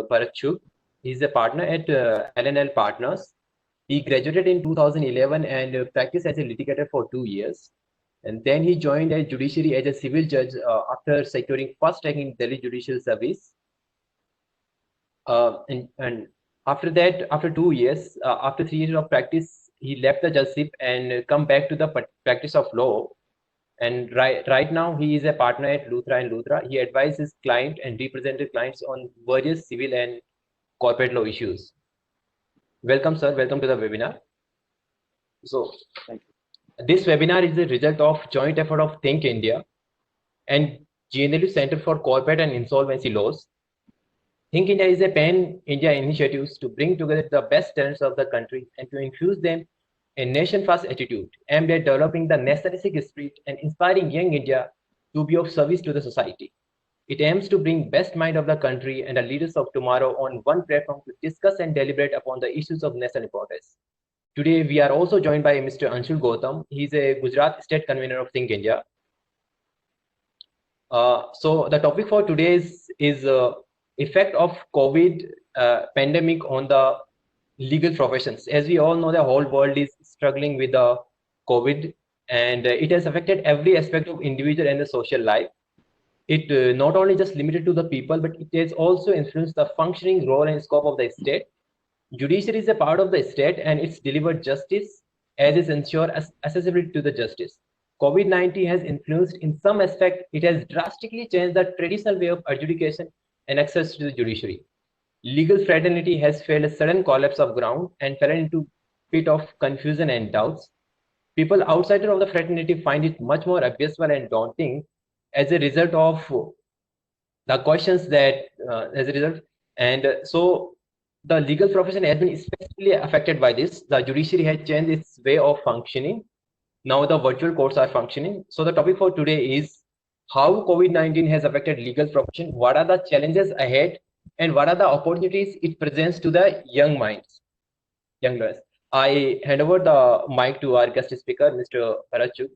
Bharat Chugh. He's a partner at LNL Partners. He graduated in 2011 and practiced as a litigator for 2 years. And then he joined a judiciary as a civil judge after securing fast track in Delhi Judicial Service. And after that, after 2 years, after 3 years of practice, he left the judgeship and come back to the practice of law. And right now, he is a partner at Luthra and Luthra. He advises client and represented clients on various civil and corporate law issues. Welcome, sir. Welcome to the webinar. So, Thank you. This webinar is the result of joint effort of Think India and GNLU Center for Corporate and Insolvency Laws. Think India is a pan-India initiative to bring together the best talents of the country and to infuse them a nation-first attitude aimed at developing the nationalistic spirit and inspiring young India to be of service to the society. It aims to bring best mind of the country and the leaders of tomorrow on one platform to discuss and deliberate upon the issues of national importance. Today, we are also joined by Mr. Anshul Gautam. He is a Gujarat State Convener of Think India. So the topic for today is effect of COVID pandemic on the legal professions. As we all know, the whole world is struggling with the COVID, and it has affected every aspect of individual and the social life. It not only just limited to the people, but it has also influenced the functioning role and scope of the state. Judiciary is a part of the state and it's delivered justice as is ensure accessibility to the justice. COVID-19 has influenced in some aspect, it has drastically changed the traditional way of adjudication and access to the judiciary. Legal fraternity has faced a sudden collapse of ground and fell into pit of confusion and doubts. People outside of the fraternity find it much more abysmal and daunting as a result of the questions that as a result. And so the legal profession has been especially affected by this. The judiciary has changed its way of functioning. Now the virtual courts are functioning. So the topic for today is how COVID-19 has affected legal profession, what are the challenges ahead, and what are the opportunities it presents to the young minds, young lawyers. I hand over the mic to our guest speaker, Mr. Bharat Chugh.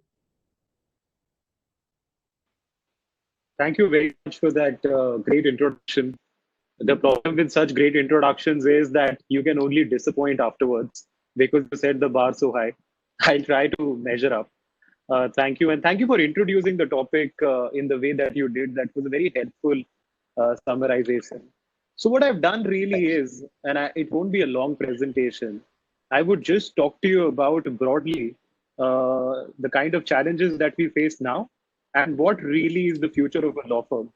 Thank you very much for that great introduction. The problem with such great introductions is that you can only disappoint afterwards because you set the bar so high. I'll try to measure up. Thank you. And thank you for introducing the topic in the way that you did. That was a very helpful summarization. So what I've done really is, and it won't be a long presentation, I would just talk to you about broadly the kind of challenges that we face now and what really is the future of a law firm.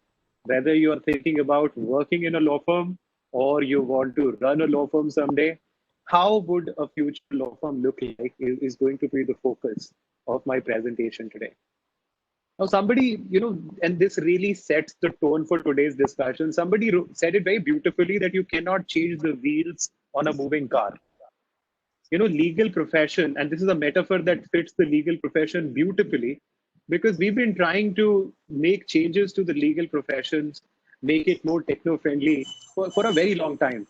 Whether you're thinking about working in a law firm or you want to run a law firm someday, how would a future law firm look like is going to be the focus of my presentation today. Now, somebody, and this really sets the tone for today's discussion. Somebody said it very beautifully that you cannot change the wheels on a moving car. Legal profession, and this is a metaphor that fits the legal profession beautifully, because we've been trying to make changes to the legal professions, make it more techno-friendly for a very long time.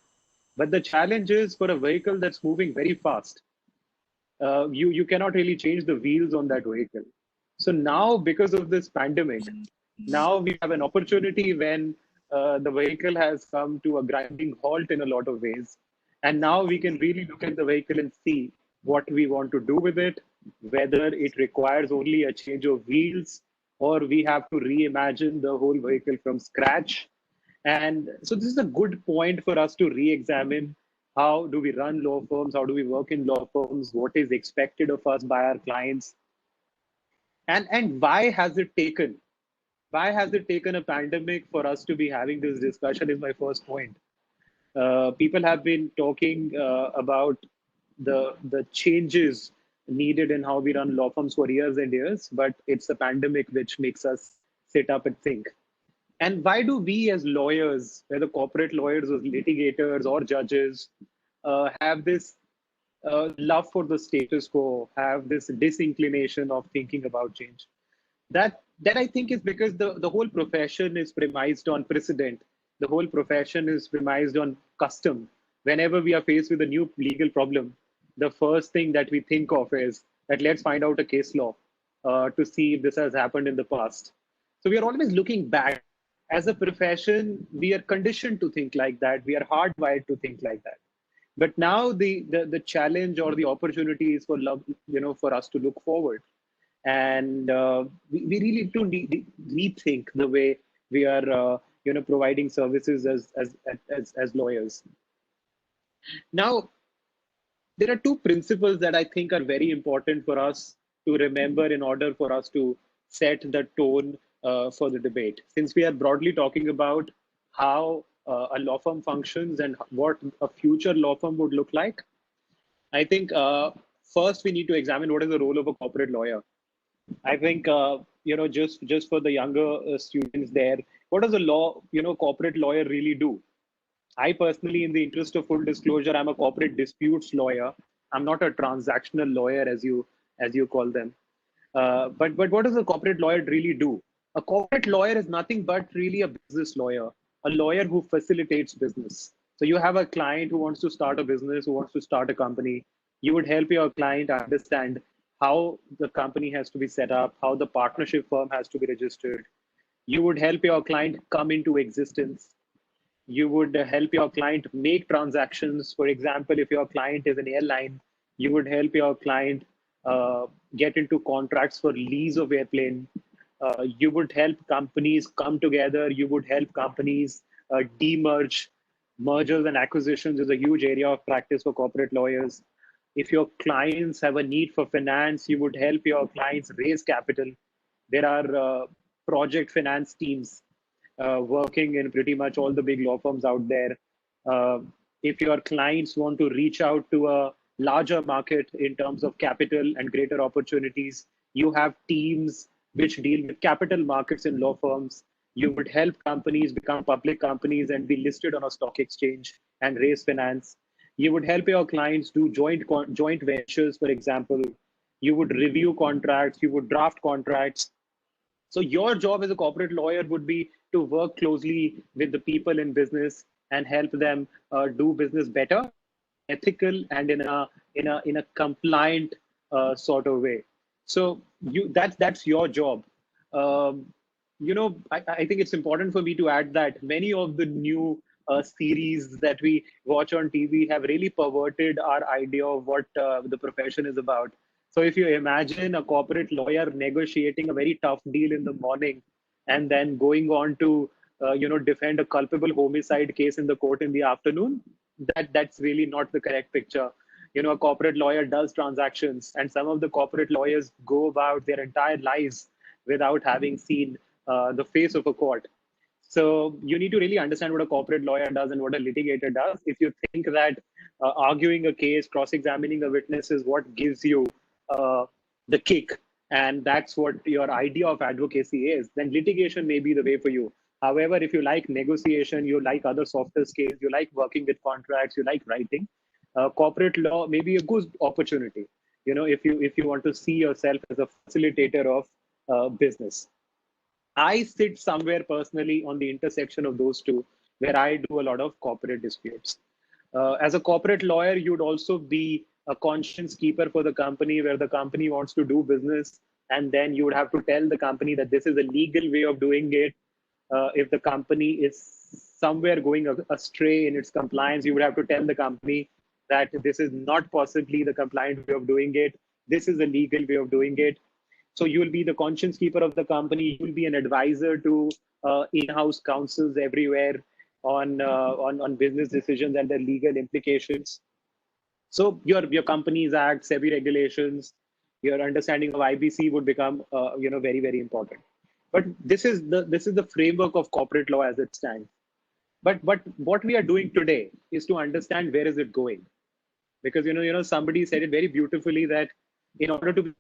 But the challenge is for a vehicle that's moving very fast, you cannot really change the wheels on that vehicle. So now, because of this pandemic, now we have an opportunity when the vehicle has come to a grinding halt in a lot of ways. And now we can really look at the vehicle and see what we want to do with it, whether it requires only a change of wheels or we have to reimagine the whole vehicle from scratch. And so this is a good point for us to re-examine how do we run law firms, how do we work in law firms, what is expected of us by our clients, and why has it taken a pandemic for us to be having this discussion is my first point. People have been talking about the changes needed in how we run law firms for years and years, but it's the pandemic which makes us sit up and think. And why do we as lawyers, whether corporate lawyers or litigators or judges, have this love for the status quo, have this disinclination of thinking about change? That I think is because the whole profession is premised on precedent. The whole profession is premised on custom. Whenever we are faced with a new legal problem, the first thing that we think of is that let's find out a case law to see if this has happened in the past. So we are always looking back as a profession, we are conditioned to think like that. We are hardwired to think like that. But now the challenge or the opportunity is for love, for us to look forward, and we really need to rethink the way we are, providing services as lawyers. Now, there are two principles that I think are very important for us to remember in order for us to set the tone for the debate. Since we are broadly talking about how a law firm functions and what a future law firm would look like, I think first we need to examine what is the role of a corporate lawyer. I think just for the younger students there, what does a corporate lawyer really do? I personally, in the interest of full disclosure, I'm a corporate disputes lawyer. I'm not a transactional lawyer, as you call them. But what does a corporate lawyer really do? A corporate lawyer is nothing but really a business lawyer, a lawyer who facilitates business. So you have a client who wants to start a business, who wants to start a company. You would help your client understand how the company has to be set up, how the partnership firm has to be registered. You would help your client come into existence. You would help your client make transactions. For example, if your client is an airline, you would help your client get into contracts for lease of airplane. You would help companies come together. You would help companies demerge. Mergers and acquisitions is a huge area of practice for corporate lawyers. If your clients have a need for finance, you would help your clients raise capital. There are project finance teams working in pretty much all the big law firms out there. Uh, if your clients want to reach out to a larger market in terms of capital and greater opportunities, you have teams which deal with capital markets in law firms. You would help companies become public companies and be listed on a stock exchange and raise finance. You would help your clients do joint ventures, for example. You would review contracts. You would draft contracts. So your job as a corporate lawyer would be to work closely with the people in business and help them do business better, ethical, and in a compliant sort of way. So that's your job. I think it's important for me to add that many of the new series that we watch on TV have really perverted our idea of what the profession is about. So if you imagine a corporate lawyer negotiating a very tough deal in the morning and then going on to defend a culpable homicide case in the court in the afternoon, that's really not the correct picture. A corporate lawyer does transactions, and some of the corporate lawyers go about their entire lives without having seen the face of a court. So you need to really understand what a corporate lawyer does and what a litigator does. If you think that arguing a case, cross-examining a witness is what gives you uh, the kick, and that's what your idea of advocacy is, then litigation may be the way for you. However, if you like negotiation, you like other softer skills, you like working with contracts, you like writing, corporate law may be a good opportunity. If you want to see yourself as a facilitator of business. I sit somewhere personally on the intersection of those two, where I do a lot of corporate disputes. As a corporate lawyer, you'd also be a conscience keeper for the company, where the company wants to do business, and then you would have to tell the company that this is a legal way of doing it. If the company is somewhere going astray in its compliance, you would have to tell the company that this is not possibly the compliant way of doing it. This is the legal way of doing it. So you will be the conscience keeper of the company. You will be an advisor to in-house counsels everywhere on business decisions and their legal implications. So your company's act, SEBI regulations, your understanding of IBC would become very, very important. But this is the framework of corporate law as it stands. But what we are doing today is to understand where is it going, because somebody said it very beautifully that in order to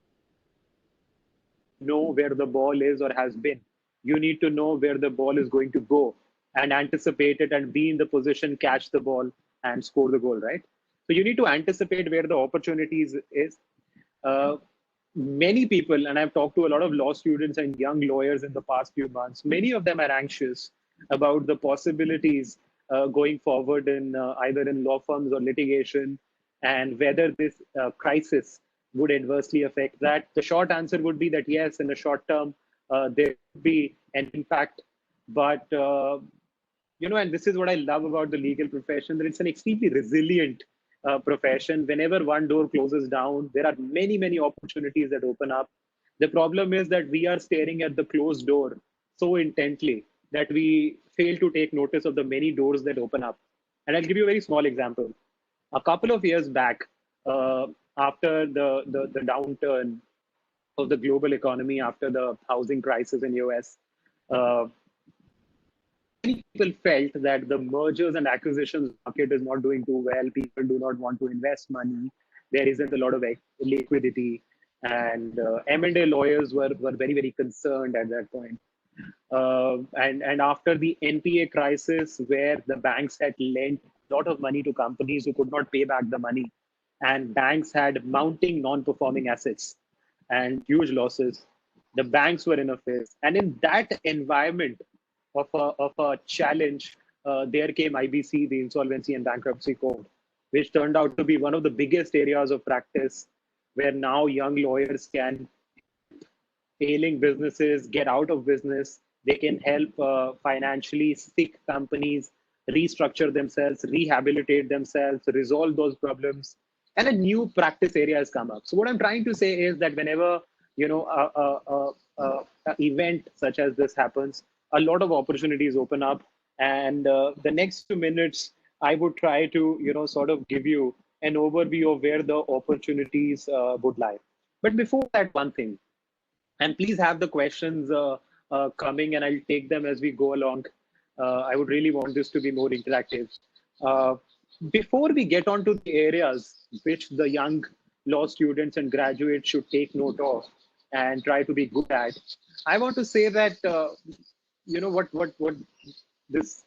know where the ball is or has been, you need to know where the ball is going to go and anticipate it and be in the position, catch the ball, and score the goal, right? So you need to anticipate where the opportunities is. Uh, Many people, and I've talked to a lot of law students and young lawyers in the past few months, many of them are anxious about the possibilities going forward in either in law firms or litigation, and whether this crisis would adversely affect that. The short answer would be that yes, in the short term, there would be an impact. But and this is what I love about the legal profession, that it's an extremely resilient profession. Whenever one door closes down, there are many, many opportunities that open up. The problem is that we are staring at the closed door so intently that we fail to take notice of the many doors that open up. And I'll give you a very small example. A couple of years back, uh, after the downturn of the global economy, after the housing crisis in US, uh, many people felt that the mergers and acquisitions market is not doing too well. People do not want to invest money. There isn't a lot of liquidity, and M&A lawyers were very, very concerned at that point. And after the NPA crisis, where the banks had lent a lot of money to companies who could not pay back the money, and banks had mounting non-performing assets and huge losses, the banks were in a phase. And in that environment of a challenge, there came IBC, the Insolvency and Bankruptcy Code, which turned out to be one of the biggest areas of practice, where now young lawyers can failing businesses get out of business. They can help financially sick companies restructure themselves, rehabilitate themselves, resolve those problems, and a new practice area has come up. So what I'm trying to say is that whenever a event such as this happens, a lot of opportunities open up. And the next 2 minutes, I would try to sort of give you an overview of where the opportunities would lie. But before that, one thing, and please have the questions coming, and I'll take them as we go along. I would really want this to be more interactive. Uh, Before we get on to the areas which the young law students and graduates should take note of and try to be good at, I want to say that what this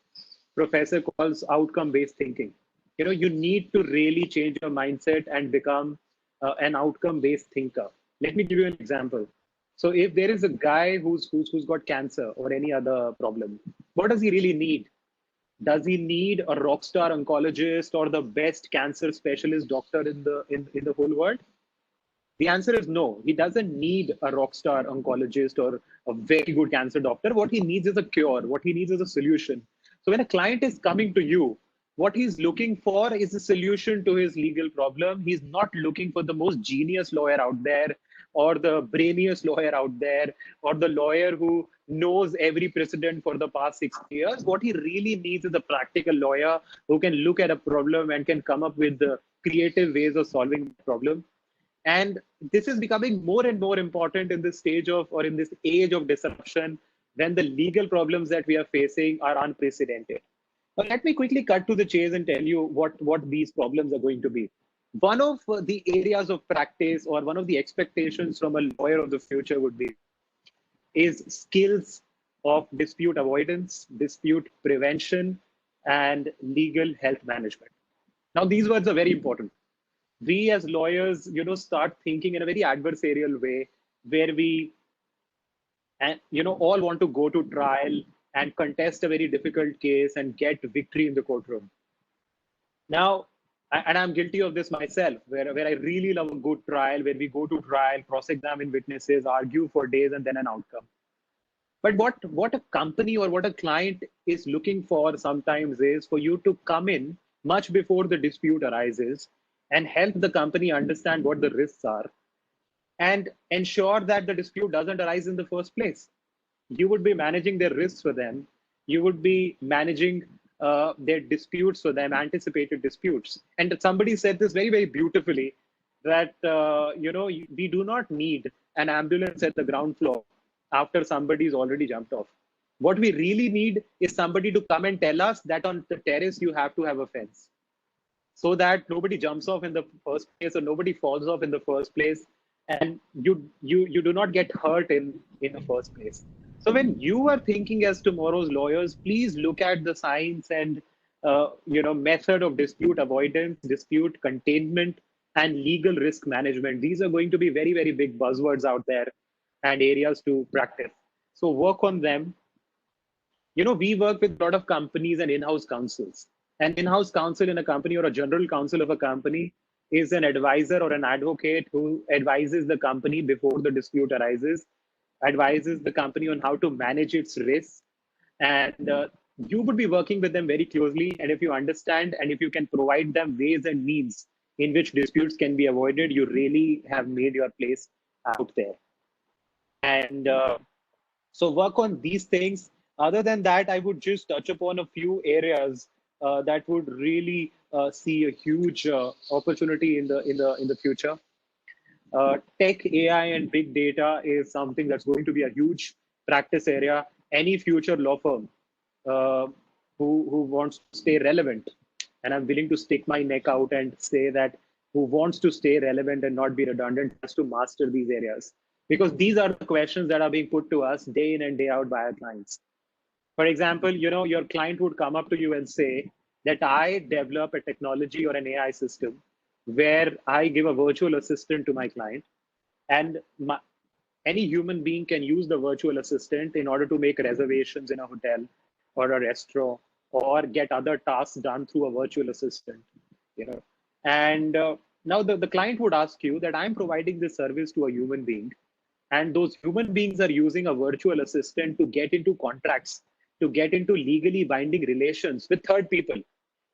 professor calls outcome-based thinking. You need to really change your mindset and become an outcome-based thinker. Let me give you an example. So if there is a guy who's got cancer or any other problem, what does he really need? Does he need a rock star oncologist or the best cancer specialist doctor in the whole world? The answer is no. He doesn't need a rock star oncologist or a very good cancer doctor. What he needs is a cure. What he needs is a solution. So when a client is coming to you, what he's looking for is a solution to his legal problem. He's not looking for the most genius lawyer out there, or the brainiest lawyer out there, or the lawyer who knows every precedent for the past 60 years. What he really needs is a practical lawyer who can look at a problem and can come up with the creative ways of solving the problem. And this is becoming more and more important in this stage of, or in this age of disruption, when the legal problems that we are facing are unprecedented. But let me quickly cut to the chase and tell you what these problems are going to be. One of the areas of practice, or one of the expectations from a lawyer of the future, would be is skills of dispute avoidance, dispute prevention, and legal health management. Now, these words are very important. We as lawyers, start thinking in a very adversarial way, where we, and all want to go to trial and contest a very difficult case and get victory in the courtroom. Now, and I'm guilty of this myself, where I really love a good trial, where we go to trial, cross-examine witnesses, argue for days, and then an outcome. But what a company or what a client is looking for sometimes is for you to come in much before the dispute arises and help the company understand what the risks are and ensure that the dispute doesn't arise in the first place. You would be managing their risks for them. You would be managing their disputes for them, anticipated disputes. And somebody said this very, very beautifully, that we do not need an ambulance at the ground floor after somebody's already jumped off. What we really need is somebody to come and tell us that on the terrace you have to have a fence, so that nobody jumps off in the first place, or nobody falls off in the first place, and you do not get hurt in the first place. So when you are thinking as tomorrow's lawyers, please look at the science and method of dispute avoidance, dispute containment, and legal risk management. These are going to be very, very big buzzwords out there and areas to practice. So work on them. We work with a lot of companies and in-house counsels. An in-house counsel in a company, or a general counsel of a company, is an advisor or an advocate who advises the company before the dispute arises, advises the company on how to manage its risks, And you would be working with them very closely. And if you understand and if you can provide them ways and means in which disputes can be avoided, you really have made your place out there. And so work on these things. Other than that, I would just touch upon a few areas that would really see a huge opportunity in the future. Tech, AI, and big data is something that's going to be a huge practice area. Any future law firm uh, who wants to stay relevant, and I'm willing to stick my neck out and say that who wants to stay relevant and not be redundant has to master these areas, because these are the questions that are being put to us day in and day out by our clients. For example, your client would come up to you and say that I develop a technology or an AI system where I give a virtual assistant to my client, and any human being can use the virtual assistant in order to make reservations in a hotel or a restaurant or get other tasks done through a virtual assistant. You know, and now the client would ask you that I'm providing this service to a human being, and those human beings are using a virtual assistant to get into contracts, to get into legally binding relations with third people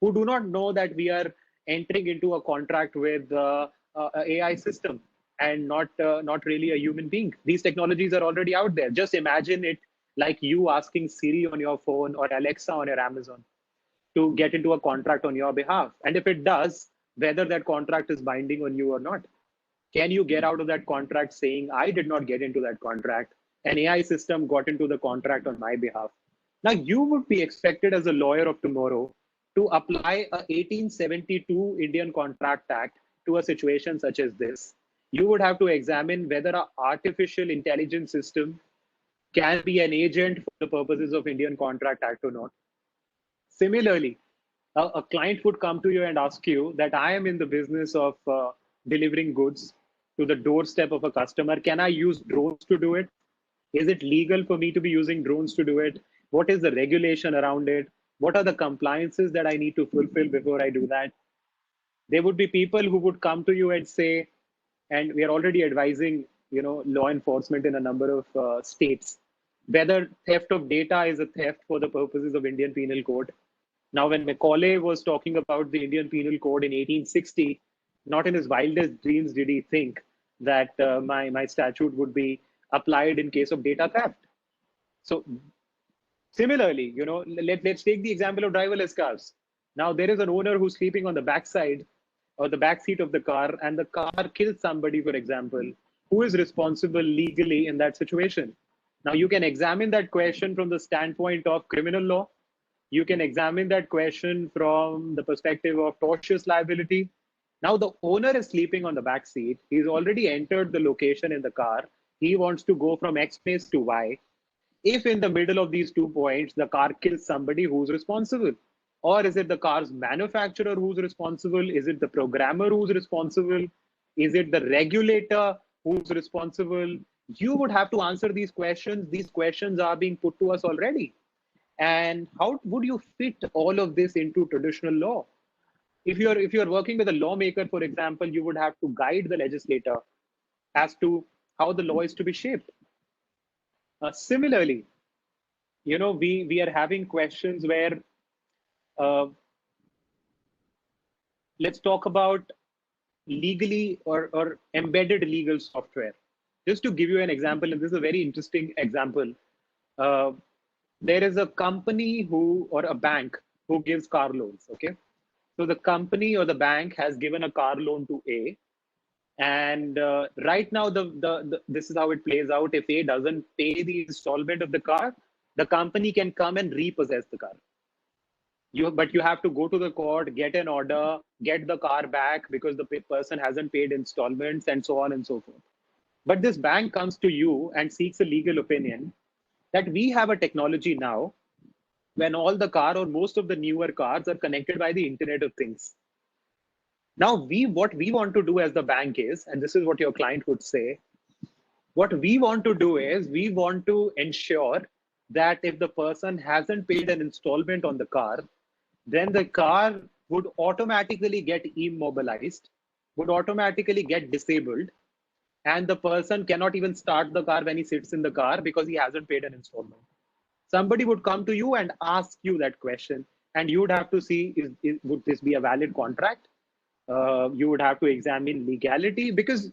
who do not know that we are entering into a contract with a AI system and not really a human being. These technologies are already out there. Just imagine it like you asking Siri on your phone or Alexa on your Amazon to get into a contract on your behalf. And if it does, whether that contract is binding on you or not. Can you get out of that contract saying, I did not get into that contract? An AI system got into the contract on my behalf. Now, you would be expected as a lawyer of tomorrow to apply a 1872 Indian Contract Act to a situation such as this. You would have to examine whether an artificial intelligence system can be an agent for the purposes of Indian Contract Act or not. Similarly, a client would come to you and ask you that I am in the business of delivering goods to the doorstep of a customer. Can I use drones to do it? Is it legal for me to be using drones to do it? What is the regulation around it? What are the compliances that I need to fulfill before I do that? There would be people who would come to you and say, and we are already advising, law enforcement in a number of states, whether theft of data is a theft for the purposes of Indian Penal Code. Now, when Macaulay was talking about the Indian Penal Code in 1860, not in his wildest dreams did he think that my statute would be applied in case of data theft. So similarly, let's take the example of driverless cars. Now, there is an owner who's sleeping on the backside or the back seat of the car, and the car kills somebody, for example. Who is responsible legally in that situation? Now, you can examine that question from the standpoint of criminal law. You can examine that question from the perspective of tortious liability. Now, the owner is sleeping on the back seat. He's already entered the location in the car. He wants to go from X place to Y. If in the middle of these 2 points, the car kills somebody, who's responsible? Or is it the car's manufacturer who's responsible? Is it the programmer who's responsible? Is it the regulator who's responsible? You would have to answer these questions. These questions are being put to us already. And how would you fit all of this into traditional law? If you're working with a lawmaker, for example, you would have to guide the legislator as to how the law is to be shaped. Similarly, we are having questions where let's talk about legally or embedded legal software. Just to give you an example, and this is a very interesting example. There is a company or a bank who gives car loans. Okay, so the company or the bank has given a car loan to A, and right now this is how it plays out. If A doesn't pay the installment of the car, the company can come and repossess the car. But you have to go to the court, get an order, get the car back because the person hasn't paid installments, and so on and so forth. But this bank comes to you and seeks a legal opinion that we have a technology now when all the car or most of the newer cars are connected by the Internet of Things. Now, what we want to do as the bank is, and this is what your client would say, what we want to do is we want to ensure that if the person hasn't paid an installment on the car, then the car would automatically get immobilized, would automatically get disabled, and the person cannot even start the car when he sits in the car because he hasn't paid an installment. Somebody would come to you and ask you that question, and you would have to see, would this be a valid contract? You would have to examine legality, because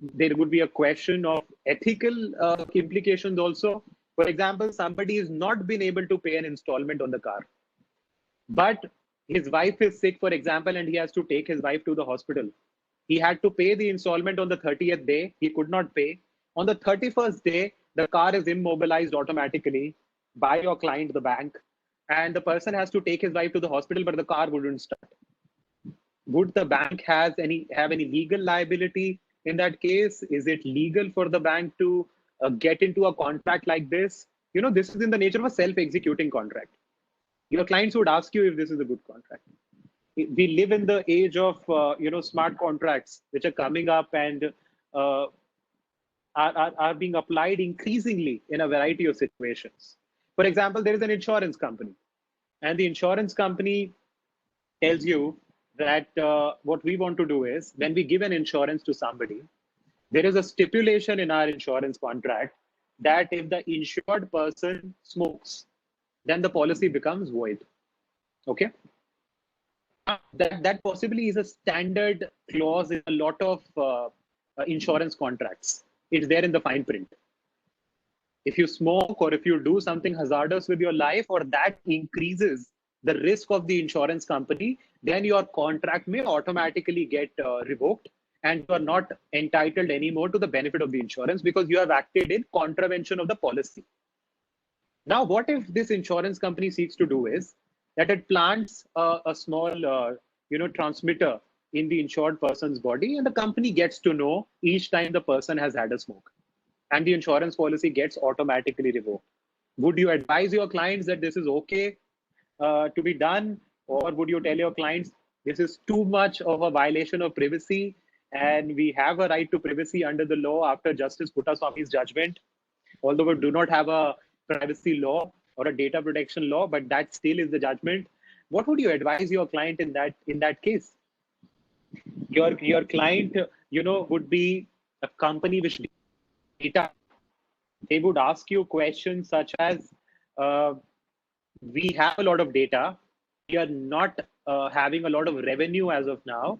there would be a question of ethical implications also. For example, somebody has not been able to pay an installment on the car, but his wife is sick, for example, and he has to take his wife to the hospital. He had to pay the installment on the 30th day. He could not pay. On the 31st day, the car is immobilized automatically by your client, the bank, and the person has to take his wife to the hospital, but the car wouldn't start. Would the bank have any legal liability in that case? Is it legal for the bank to get into a contract like this? This is in the nature of a self-executing contract. Your clients would ask you if this is a good contract. We live in the age of smart contracts, which are coming up and are being applied increasingly in a variety of situations. For example, there is an insurance company, and the insurance company tells you that what we want to do is, when we give an insurance to somebody, there is a stipulation in our insurance contract that if the insured person smokes, then the policy becomes void. Okay? That possibly is a standard clause in a lot of insurance contracts. It's there in the fine print. If you smoke, or if you do something hazardous with your life, or that increases the risk of the insurance company, then your contract may automatically get revoked, and you are not entitled anymore to the benefit of the insurance, because you have acted in contravention of the policy. Now, what if this insurance company seeks to do is that it plants a small transmitter in the insured person's body, and the company gets to know each time the person has had a smoke, and the insurance policy gets automatically revoked. Would you advise your clients that this is okay to be done, or would you tell your clients this is too much of a violation of privacy, and we have a right to privacy under the law after Justice Puttaswamy's judgment, although we do not have a privacy law or a data protection law, but that still is the judgment? What would you advise your client in that case? Your client, would be a company which data. They would ask you questions such as, we have a lot of data, we are not having a lot of revenue as of now.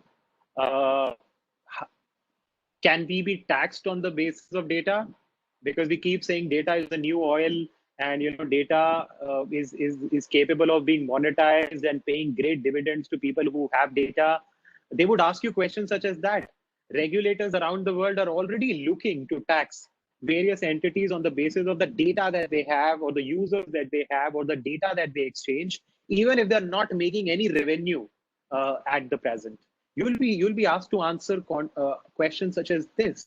Can we be taxed on the basis of data? Because we keep saying data is the new oil, and data is capable of being monetized and paying great dividends to people who have data. They would ask you questions such as that. Regulators around the world are already looking to tax various entities on the basis of the data that they have, or the users that they have, or the data that they exchange, even if they're not making any revenue at the present. You'll be asked to answer questions such as this.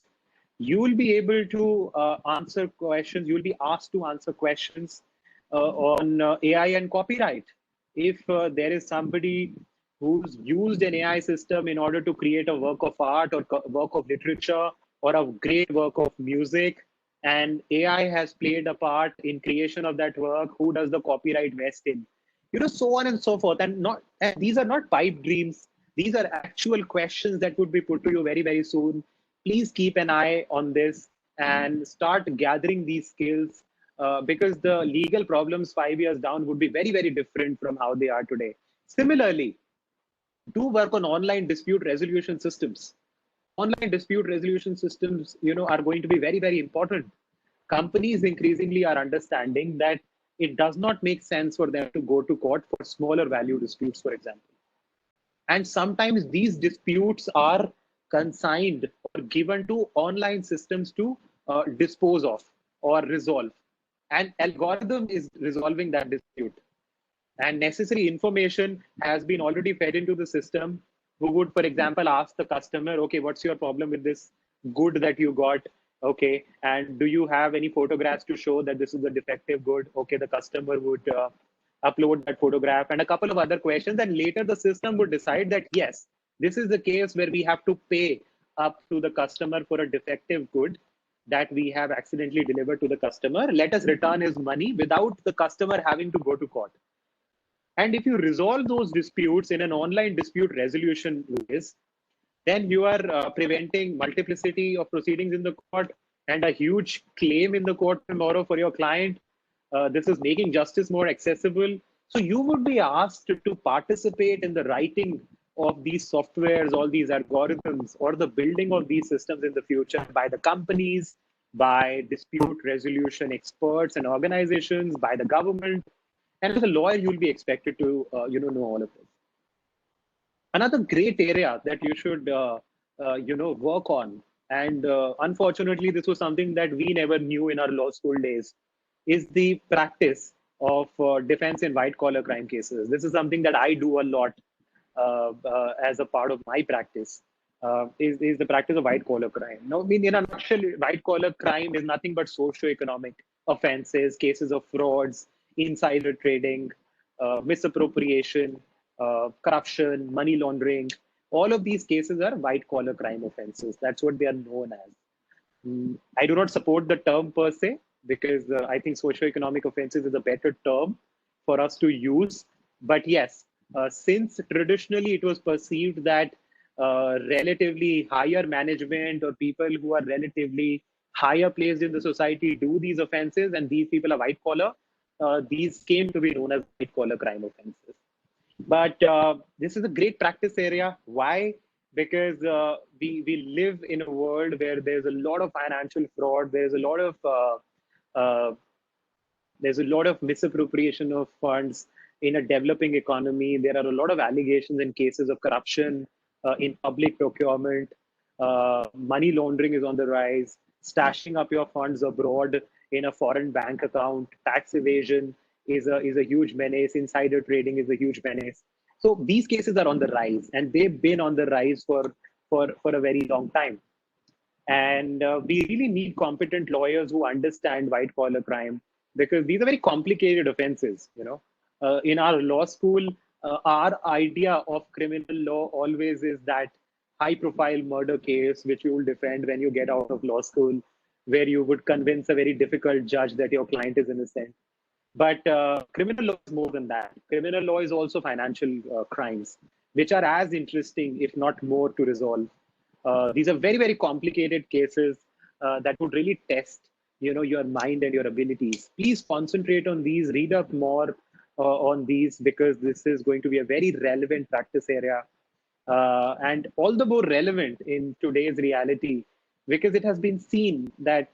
You will be able to answer questions. You'll be asked to answer questions on AI and copyright. If there is somebody who's used an AI system in order to create a work of art, or work of literature, or a great work of music, and AI has played a part in creation of that work, who does the copyright vest in? So on and so forth. And these are not pipe dreams. These are actual questions that would be put to you very, very soon. Please keep an eye on this and start gathering these skills, because the legal problems 5 years down would be very, very different from how they are today. Similarly, do work on online dispute resolution systems. Online dispute resolution systems, are going to be very, very important. Companies increasingly are understanding that it does not make sense for them to go to court for smaller value disputes, for example. And sometimes these disputes are consigned or given to online systems to dispose of or resolve. An algorithm is resolving that dispute, and necessary information has been already fed into the system, who would, for example, ask the customer, okay, what's your problem with this good that you got? Okay, and do you have any photographs to show that this is a defective good? Okay, the customer would upload that photograph, and a couple of other questions, and later the system would decide that yes, this is the case where we have to pay up to the customer for a defective good that we have accidentally delivered to the customer. Let us return his money without the customer having to go to court. And if you resolve those disputes in an online dispute resolution ways, then you are preventing multiplicity of proceedings in the court and a huge claim in the court tomorrow for your client. This is making justice more accessible. So you would be asked to participate in the writing of these softwares, all these algorithms, or the building of these systems in the future by the companies, by dispute resolution experts and organizations, by the government. And as a lawyer, you'll be expected to know all of this. Another great area that you should work on, and unfortunately this was something that we never knew in our law school days, is the practice of defense in white collar crime cases. This is something that I do a lot as a part of my practice. Is the practice of white collar crime. Now, I mean, in a nutshell, white collar crime is nothing but socio-economic offenses, cases of frauds, insider trading, misappropriation, corruption, money laundering. All of these cases are white collar crime offenses. That's what they are known as. I do not support the term per se, because I think socio-economic offenses is a better term for us to use. But yes, since traditionally it was perceived that relatively higher management or people who are relatively higher placed in the society do these offenses, and these people are white collar, these came to be known as white collar crime offenses. But this is a great practice area. Why? Because we live in a world where there's a lot of financial fraud. There's a lot of misappropriation of funds in a developing economy. There are a lot of allegations and cases of corruption in public procurement. Money laundering is on the rise. Stashing up your funds abroad in a foreign bank account, tax evasion is a huge menace. Insider trading is a huge menace. So these cases are on the rise, and they've been on the rise for a very long time. And we really need competent lawyers who understand white collar crime, because these are very complicated offenses. In our law school, our idea of criminal law always is that high profile murder case which you will defend when you get out of law school, where you would convince a very difficult judge that your client is innocent. But criminal law is more than that. Criminal law is also financial crimes, which are as interesting, if not more, to resolve. These are very, very complicated cases that would really test, your mind and your abilities. Please concentrate on these. Read up more on these, because this is going to be a very relevant practice area, and all the more relevant in today's reality, because it has been seen that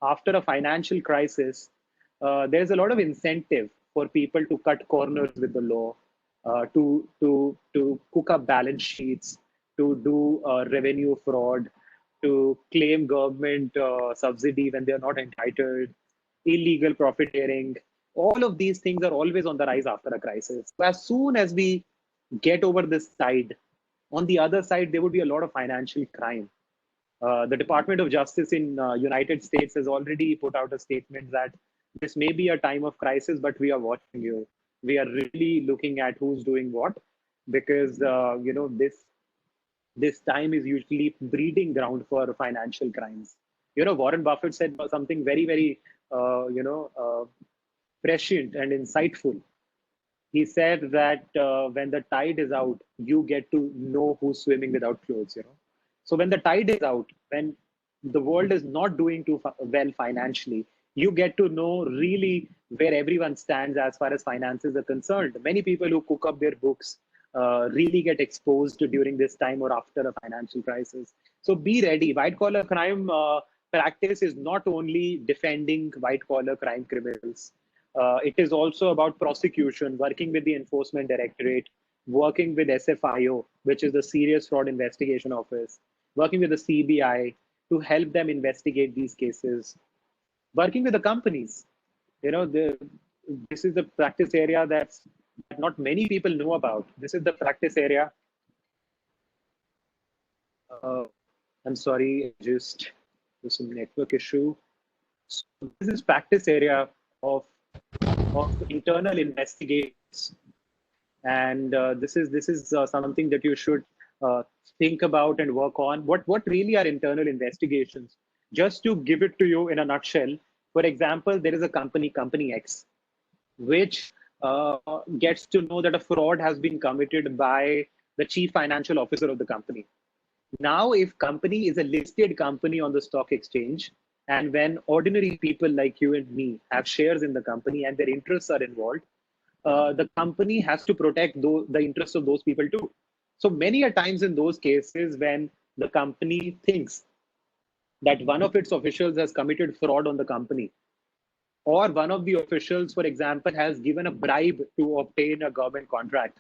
after a financial crisis, there's a lot of incentive for people to cut corners with the law, to cook up balance sheets, to do revenue fraud, to claim government subsidy when they're not entitled, illegal profiteering. All of these things are always on the rise after a crisis. So as soon as we get over this side, on the other side, there would be a lot of financial crime. The Department of Justice in United States has already put out a statement that this may be a time of crisis, but we are watching you. We are really looking at who's doing what, because this time is usually breeding ground for financial crimes. Warren Buffett said something very, very prescient and insightful. He said that when the tide is out, you get to know who's swimming without clothes. So when the tide is out, when the world is not doing too well financially, you get to know really where everyone stands as far as finances are concerned. Many people who cook up their books really get exposed during this time or after a financial crisis. So be ready. White collar crime practice is not only defending white collar crime criminals. It is also about prosecution, working with the Enforcement Directorate, working with SFIO, which is the Serious Fraud Investigation Office, working with the CBI to help them investigate these cases, working with the companies. This is the practice area that not many people know about. This is the practice area. I'm sorry, just there's some network issue. So this is practice area of internal investigations, and this is something that you should think about and work on. What really are internal investigations? Just to give it to you in a nutshell, for example, there is a company X, which gets to know that a fraud has been committed by the chief financial officer of the company. Now, if company is a listed company on the stock exchange, And when ordinary people like you and me have shares in the company and their interests are involved, the company has to protect the interests of those people too. So many a times in those cases when the company thinks that one of its officials has committed fraud on the company, or one of the officials, for example, has given a bribe to obtain a government contract,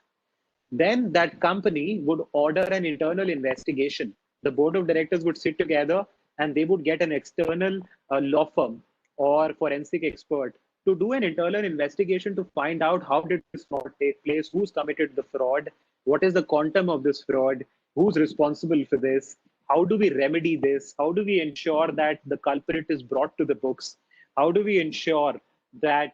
then that company would order an internal investigation. The board of directors would sit together and they would get an external law firm or forensic expert to do an internal investigation to find out how did this fraud take place, who's committed the fraud, what is the quantum of this fraud, who's responsible for this, how do we remedy this, how do we ensure that the culprit is brought to the books, how do we ensure that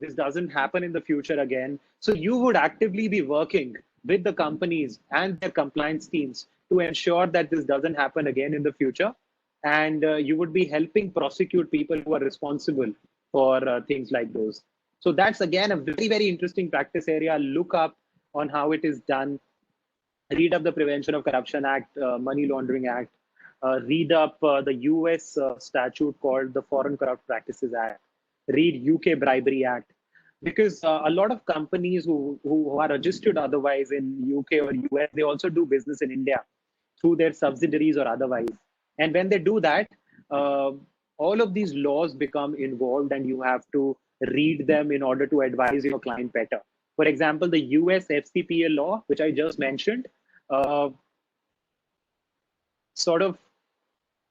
this doesn't happen in the future again. So you would actively be working with the companies and their compliance teams to ensure that this doesn't happen again in the future. And you would be helping prosecute people who are responsible for things like those. So that's again a very, very interesting practice area. Look up on how it is done. Read up the Prevention of Corruption Act, Money Laundering Act. Read up the US statute called the Foreign Corrupt Practices Act. Read UK Bribery Act. Because a lot of companies who are registered otherwise in UK or US, they also do business in India through their subsidiaries or otherwise. And when they do that, uh, all of these laws become involved and you have to read them in order to advise your client better. For example, the US FCPA law, which I just mentioned, uh, sort of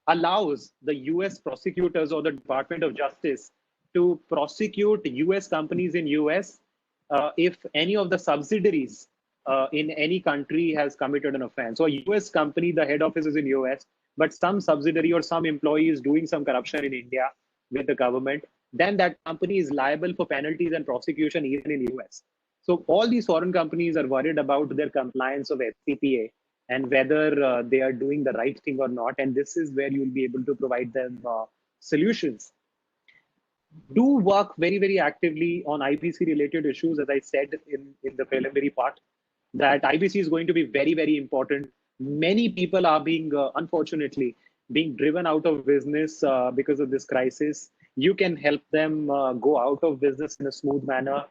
allows the US prosecutors or the Department of Justice to prosecute US companies in US if any of the subsidiaries in any country has committed an offense. So a US company, the head office is in US, but some subsidiary or some employee is doing some corruption in India with the government, then that company is liable for penalties and prosecution even in US. So all these foreign companies are worried about their compliance of FCPA and whether they are doing the right thing or not. And this is where you'll be able to provide them solutions. Do work very, very actively on IBC related issues, as I said in the preliminary part, that IBC is going to be very, very important. Many people are being, unfortunately, being driven out of business because of this crisis. You can help them go out of business in a smooth manner.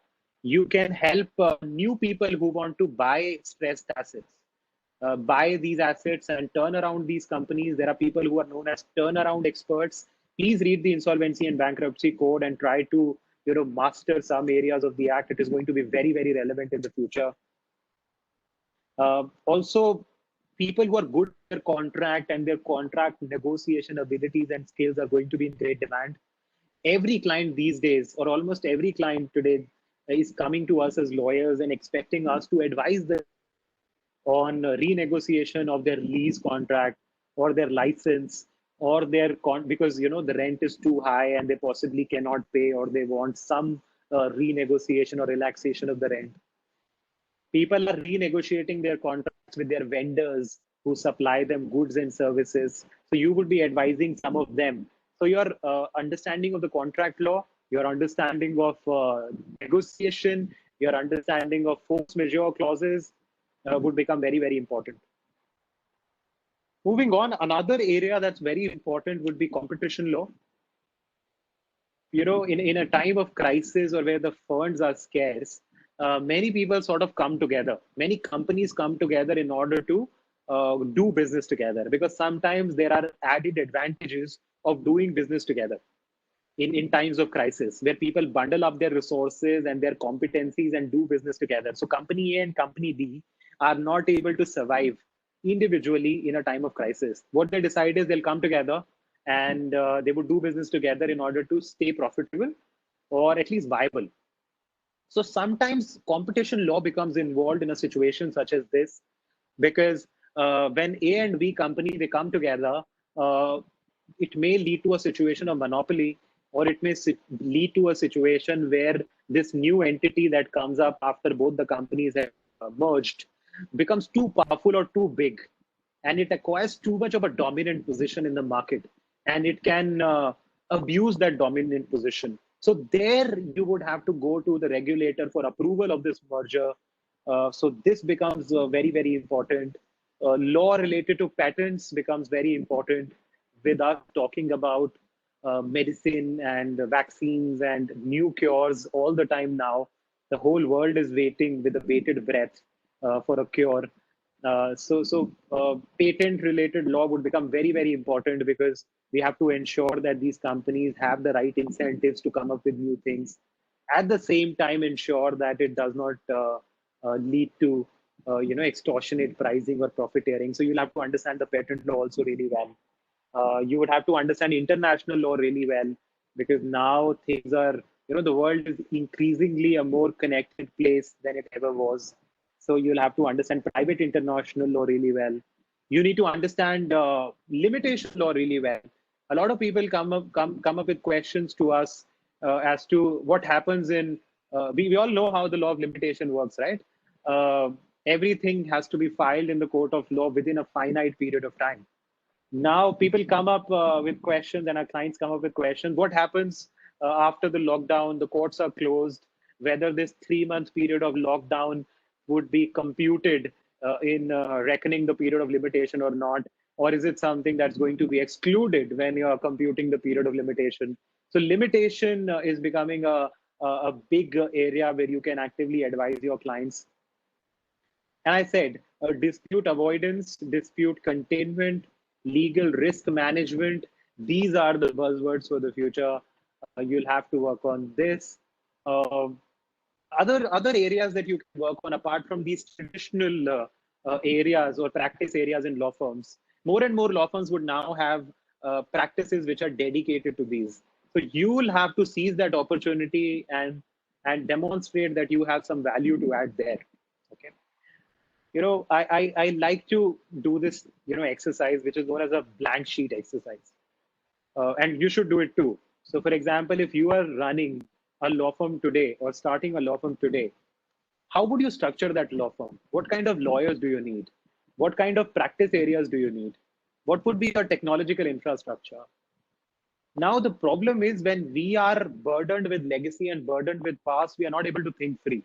You can help new people who want to buy stressed assets buy these assets and turn around these companies. There are people who are known as turnaround experts. Please read the Insolvency and Bankruptcy Code and try to master some areas of the act. It is going to be very, very relevant in the future. Also, people who are good at their contract and their contract negotiation abilities and skills are going to be in great demand. Every client these days, or almost every client today, is coming to us as lawyers and expecting us to advise them on renegotiation of their lease contract or their license or their because the rent is too high and they possibly cannot pay, or they want some renegotiation or relaxation of the rent. People are renegotiating their contracts with their vendors who supply them goods and services. So you would be advising some of them. So your understanding of the contract law, your understanding of negotiation, your understanding of force majeure clauses would become very, very important. Moving on, another area that's very important would be competition law. In a time of crisis or where the funds are scarce, many people sort of come together. Many companies come together in order to do business together, because sometimes there are added advantages of doing business together in times of crisis, where people bundle up their resources and their competencies and do business together. So company A and company B are not able to survive individually in a time of crisis. What they decide is they'll come together and they would do business together in order to stay profitable or at least viable. So sometimes competition law becomes involved in a situation such as this, because when A and B company they come together, uh, it may lead to a situation of monopoly, or it may lead to a situation where this new entity that comes up after both the companies have merged becomes too powerful or too big, and it acquires too much of a dominant position in the market, and it can abuse that dominant position. So there you would have to go to the regulator for approval of this merger. So this becomes very, very important. Law related to patents becomes very important. with us talking about medicine and vaccines and new cures all the time now. The whole world is waiting with a bated breath for a cure. Patent-related law would become very, very important because we have to ensure that these companies have the right incentives to come up with new things. At the same time, ensure that it does not lead to extortionate pricing or profiteering. So you'll have to understand the patent law also really well. You would have to understand international law really well, because now things are, the world is increasingly a more connected place than it ever was. So you'll have to understand private international law really well. You need to understand limitation law really well. A lot of people come up with questions to us as to what happens in. We all know how the law of limitation works, right? Uh, Everything has to be filed in the court of law within a finite period of time. Now people come up with questions, and our clients come up with questions. What happens after the lockdown? The courts are closed. Whether this 3 month period of lockdown would be computed in reckoning the period of limitation or not, or is it something that's going to be excluded when you are computing the period of limitation? So limitation is becoming a big area where you can actively advise your clients. And I said, dispute avoidance, dispute containment, legal risk management. These are the buzzwords for the future. You'll have to work on this. Uh, other areas that you can work on apart from these traditional areas or practice areas in law firms. More and more law firms would now have practices which are dedicated to these. So you will have to seize that opportunity and demonstrate that you have some value to add there. Okay. I like to do this, exercise, which is known as a blank sheet exercise. And you should do it too. So for example, if you are running a law firm today or starting a law firm today, how would you structure that law firm? What kind of lawyers do you need? What kind of practice areas do you need? What would be your technological infrastructure? Now, the problem is when we are burdened with legacy and burdened with past, we are not able to think free.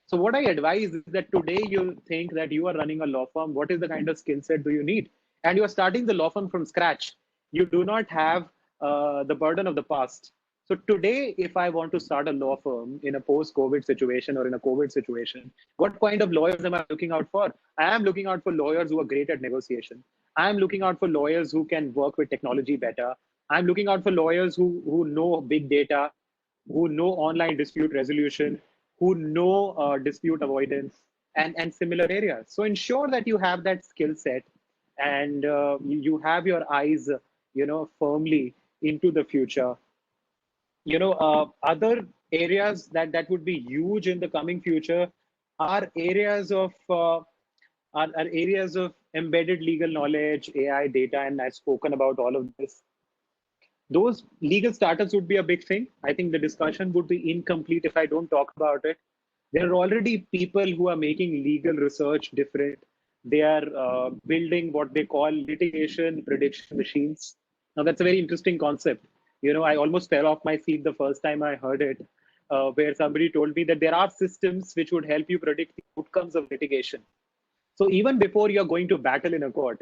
So what I advise is that today you think that you are running a law firm. What is the kind of skill set do you need? And you are starting the law firm from scratch. You do not have the burden of the past. So today, if I want to start a law firm in a post-COVID situation or in a COVID situation, what kind of lawyers am I looking out for? I am looking out for lawyers who are great at negotiation. I am looking out for lawyers who can work with technology better. I'm looking out for lawyers who know big data, who know online dispute resolution, who know dispute avoidance and similar areas. So ensure that you have that skill set and you have your eyes, firmly into the future. Other areas that would be huge in the coming future are areas of are areas of embedded legal knowledge, AI, data, and I've spoken about all of this. Those legal startups would be a big thing. I think the discussion would be incomplete if I don't talk about it. There are already people who are making legal research different. They are building what they call litigation prediction machines. Now, that's a very interesting concept. I almost fell off my seat the first time I heard it, where somebody told me that there are systems which would help you predict the outcomes of litigation. So even before you're going to battle in a court,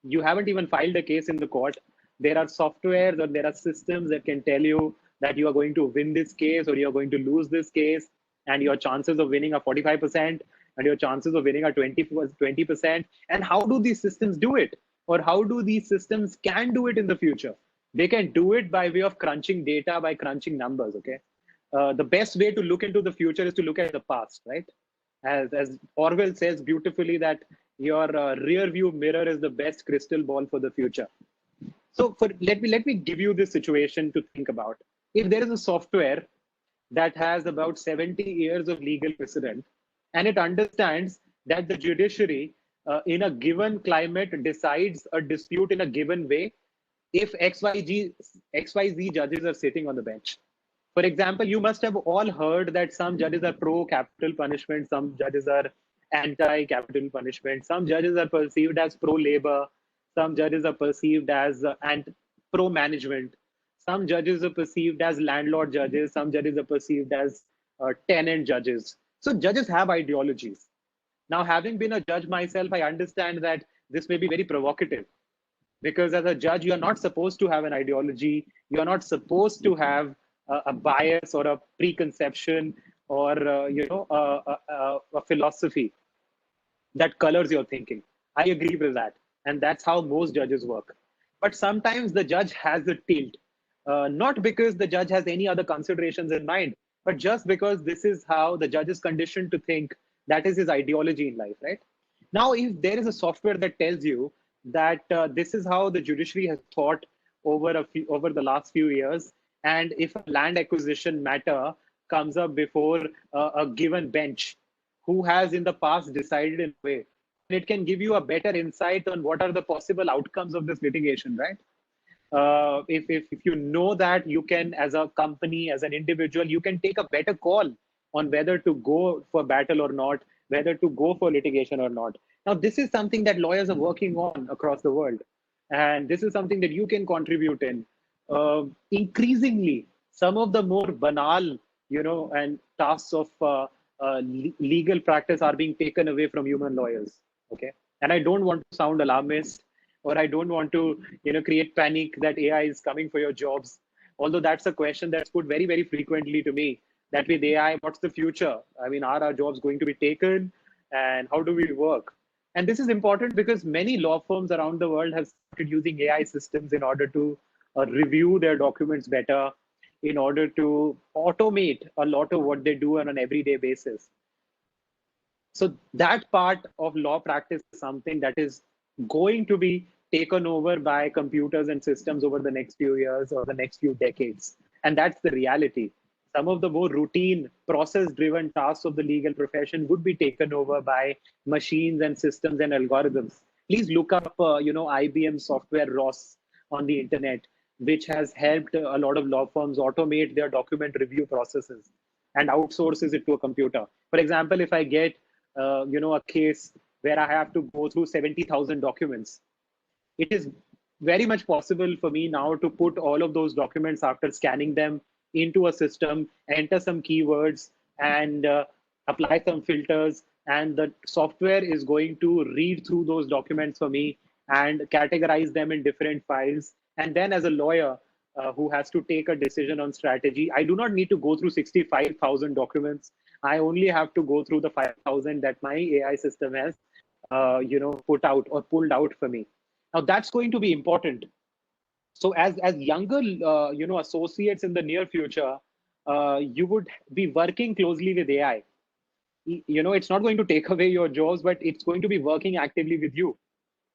you haven't even filed a case in the court. There are softwares or there are systems that can tell you that you are going to win this case or you're going to lose this case, and your chances of winning are 45% and your chances of winning are 20%. And how do these systems do it? Or how do these systems can do it in the future? They can do it by way of crunching data, by crunching numbers, okay? The best way to look into the future is to look at the past, right? As Orwell says beautifully, that your rear view mirror is the best crystal ball for the future. So let me give you this situation to think about. If there is a software that has about 70 years of legal precedent, and it understands that the judiciary in a given climate decides a dispute in a given way, if XYZ judges are sitting on the bench. For example, you must have all heard that some judges are pro capital punishment, some judges are anti capital punishment, some judges are perceived as pro labor, some judges are perceived as pro management, some judges are perceived as landlord judges, some judges are perceived as tenant judges. So judges have ideologies. Now, having been a judge myself, I understand that this may be very provocative. because as a judge, you are not supposed to have an ideology. You are not supposed to have a bias or a preconception or a philosophy that colors your thinking. I agree with that. And that's how most judges work. But sometimes the judge has a tilt, not because the judge has any other considerations in mind, but just because this is how the judge is conditioned to think. That is his ideology in life, right? Now, if there is a software that tells you that this is how the judiciary has thought over the last few years, and if a land acquisition matter comes up before a given bench, who has in the past decided in a way, and it can give you a better insight on what are the possible outcomes of this litigation, right? If you know that, you can, as a company, as an individual, you can take a better call on whether to go for battle or not, whether to go for litigation or not. Now, this is something that lawyers are working on across the world, and this is something that you can contribute in. Increasingly, some of the more banal, and tasks of legal practice are being taken away from human lawyers. Okay, and I don't want to sound alarmist, or I don't want to, create panic that AI is coming for your jobs. Although that's a question that's put very, very frequently to me. That with AI, what's the future? I mean, are our jobs going to be taken, and how do we work? And this is important because many law firms around the world have started using AI systems in order to review their documents better, in order to automate a lot of what they do on an everyday basis. So that part of law practice is something that is going to be taken over by computers and systems over the next few years or the next few decades. And that's the reality. Some of the more routine, process driven tasks of the legal profession would be taken over by machines and systems and algorithms. Please look up, IBM software ROS on the internet, which has helped a lot of law firms automate their document review processes and outsources it to a computer. For example, if I get a case where I have to go through 70,000 documents, it is very much possible for me now to put all of those documents after scanning them into a system, enter some keywords, and apply some filters. And the software is going to read through those documents for me and categorize them in different files. And then, as a lawyer who has to take a decision on strategy, I do not need to go through 65,000 documents. I only have to go through the 5,000 that my AI system has, put out or pulled out for me. Now that's going to be important. So as younger, associates in the near future, you would be working closely with AI. It's not going to take away your jobs, but it's going to be working actively with you.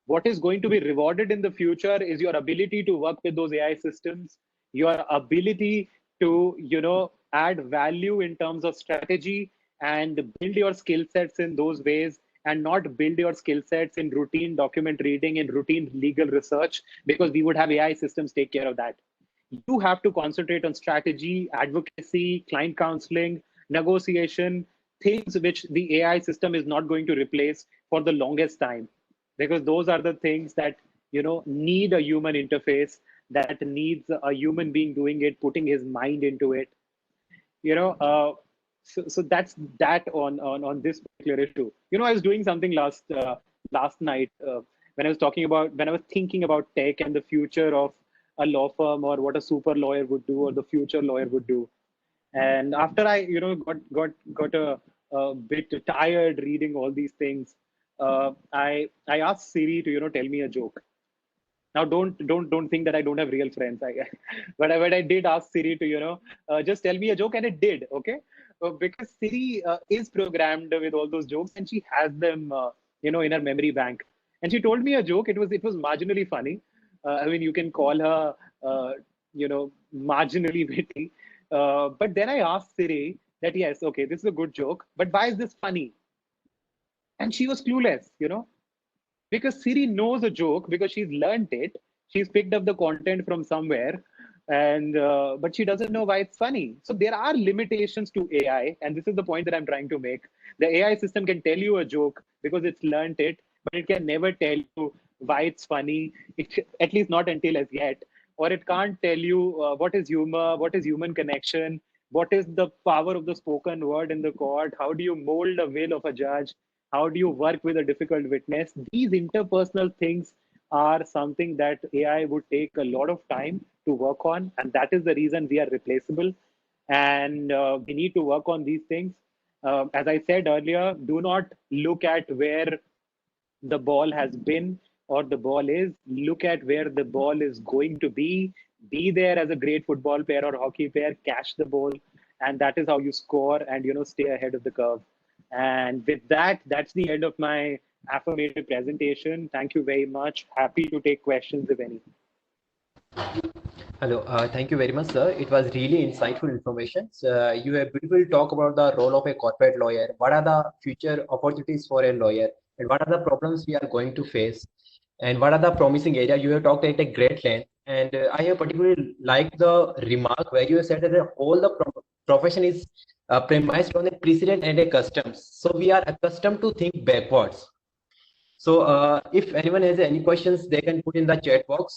What is going to be rewarded in the future is your ability to work with those AI systems, your ability to, add value in terms of strategy and build your skill sets in those ways, and not build your skill sets in routine document reading and routine legal research, because we would have AI systems take care of that. You have to concentrate on strategy, advocacy, client counseling, negotiation, things which the AI system is not going to replace for the longest time, because those are the things that need a human interface, that needs a human being doing it, putting his mind into it. you know uh, so that's that on this particular issue. I was doing something last night, when I was thinking about tech and the future of a law firm, or what a super lawyer would do, or the future lawyer would do. And after I got a bit tired reading all these things, I asked Siri to tell me a joke. Now, don't think that I don't have real friends. But I did ask Siri to just tell me a joke, and it did. Okay, because Siri is programmed with all those jokes, and she has them in her memory bank. And she told me a joke. It was marginally funny. I mean, you can call her marginally witty. But then I asked Siri that, yes, okay, this is a good joke, but why is this funny? And she was clueless. Because Siri knows a joke because she's learned it. She's picked up the content from somewhere, and but she doesn't know why it's funny. So there are limitations to AI, and this is the point that I'm trying to make. The AI system can tell you a joke because it's learned it, but it can never tell you why it's funny. At least not until as yet. Or it can't tell you what is humor, what is human connection, what is the power of the spoken word in the court, how do you mold the will of a judge, how do you work with a difficult witness. These interpersonal things are something that AI would take a lot of time to work on, and that is the reason we are replaceable. And we need to work on these things. As I said earlier, do not look at where the ball has been or the ball is. Look at where the ball is going to be. Be there as a great football player or hockey player. Catch the ball, and that is how you score and stay ahead of the curve. And with that, that's the end of my affirmative presentation. Thank you very much. Happy to take questions if any. Hello, thank you very much, sir. It was really insightful information. You have beautifully talk about the role of a corporate lawyer. What are the future opportunities for a lawyer, and what are the problems we are going to face, and what are the promising area? You have talked at a great length, and I have particularly liked the remark where you said that the whole the profession is premised on a precedent and a customs. So we are accustomed to think backwards. So if anyone has any questions, they can put in the chat box.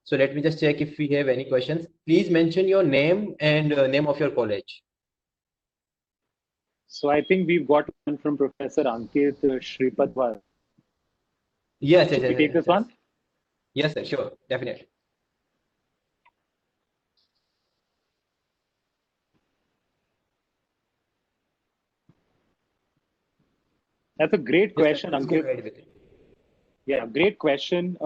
So let me just check if we have any questions. Please mention your name and name of your college. So I think we've got one from Professor Ankit Sripadwar. Yes, yes, Should we yes, take yes, this yes. one? Yes, sir, sure, definitely. That's a great Yes, sir, question, please go Ankit. ahead with it. Yeah, great question.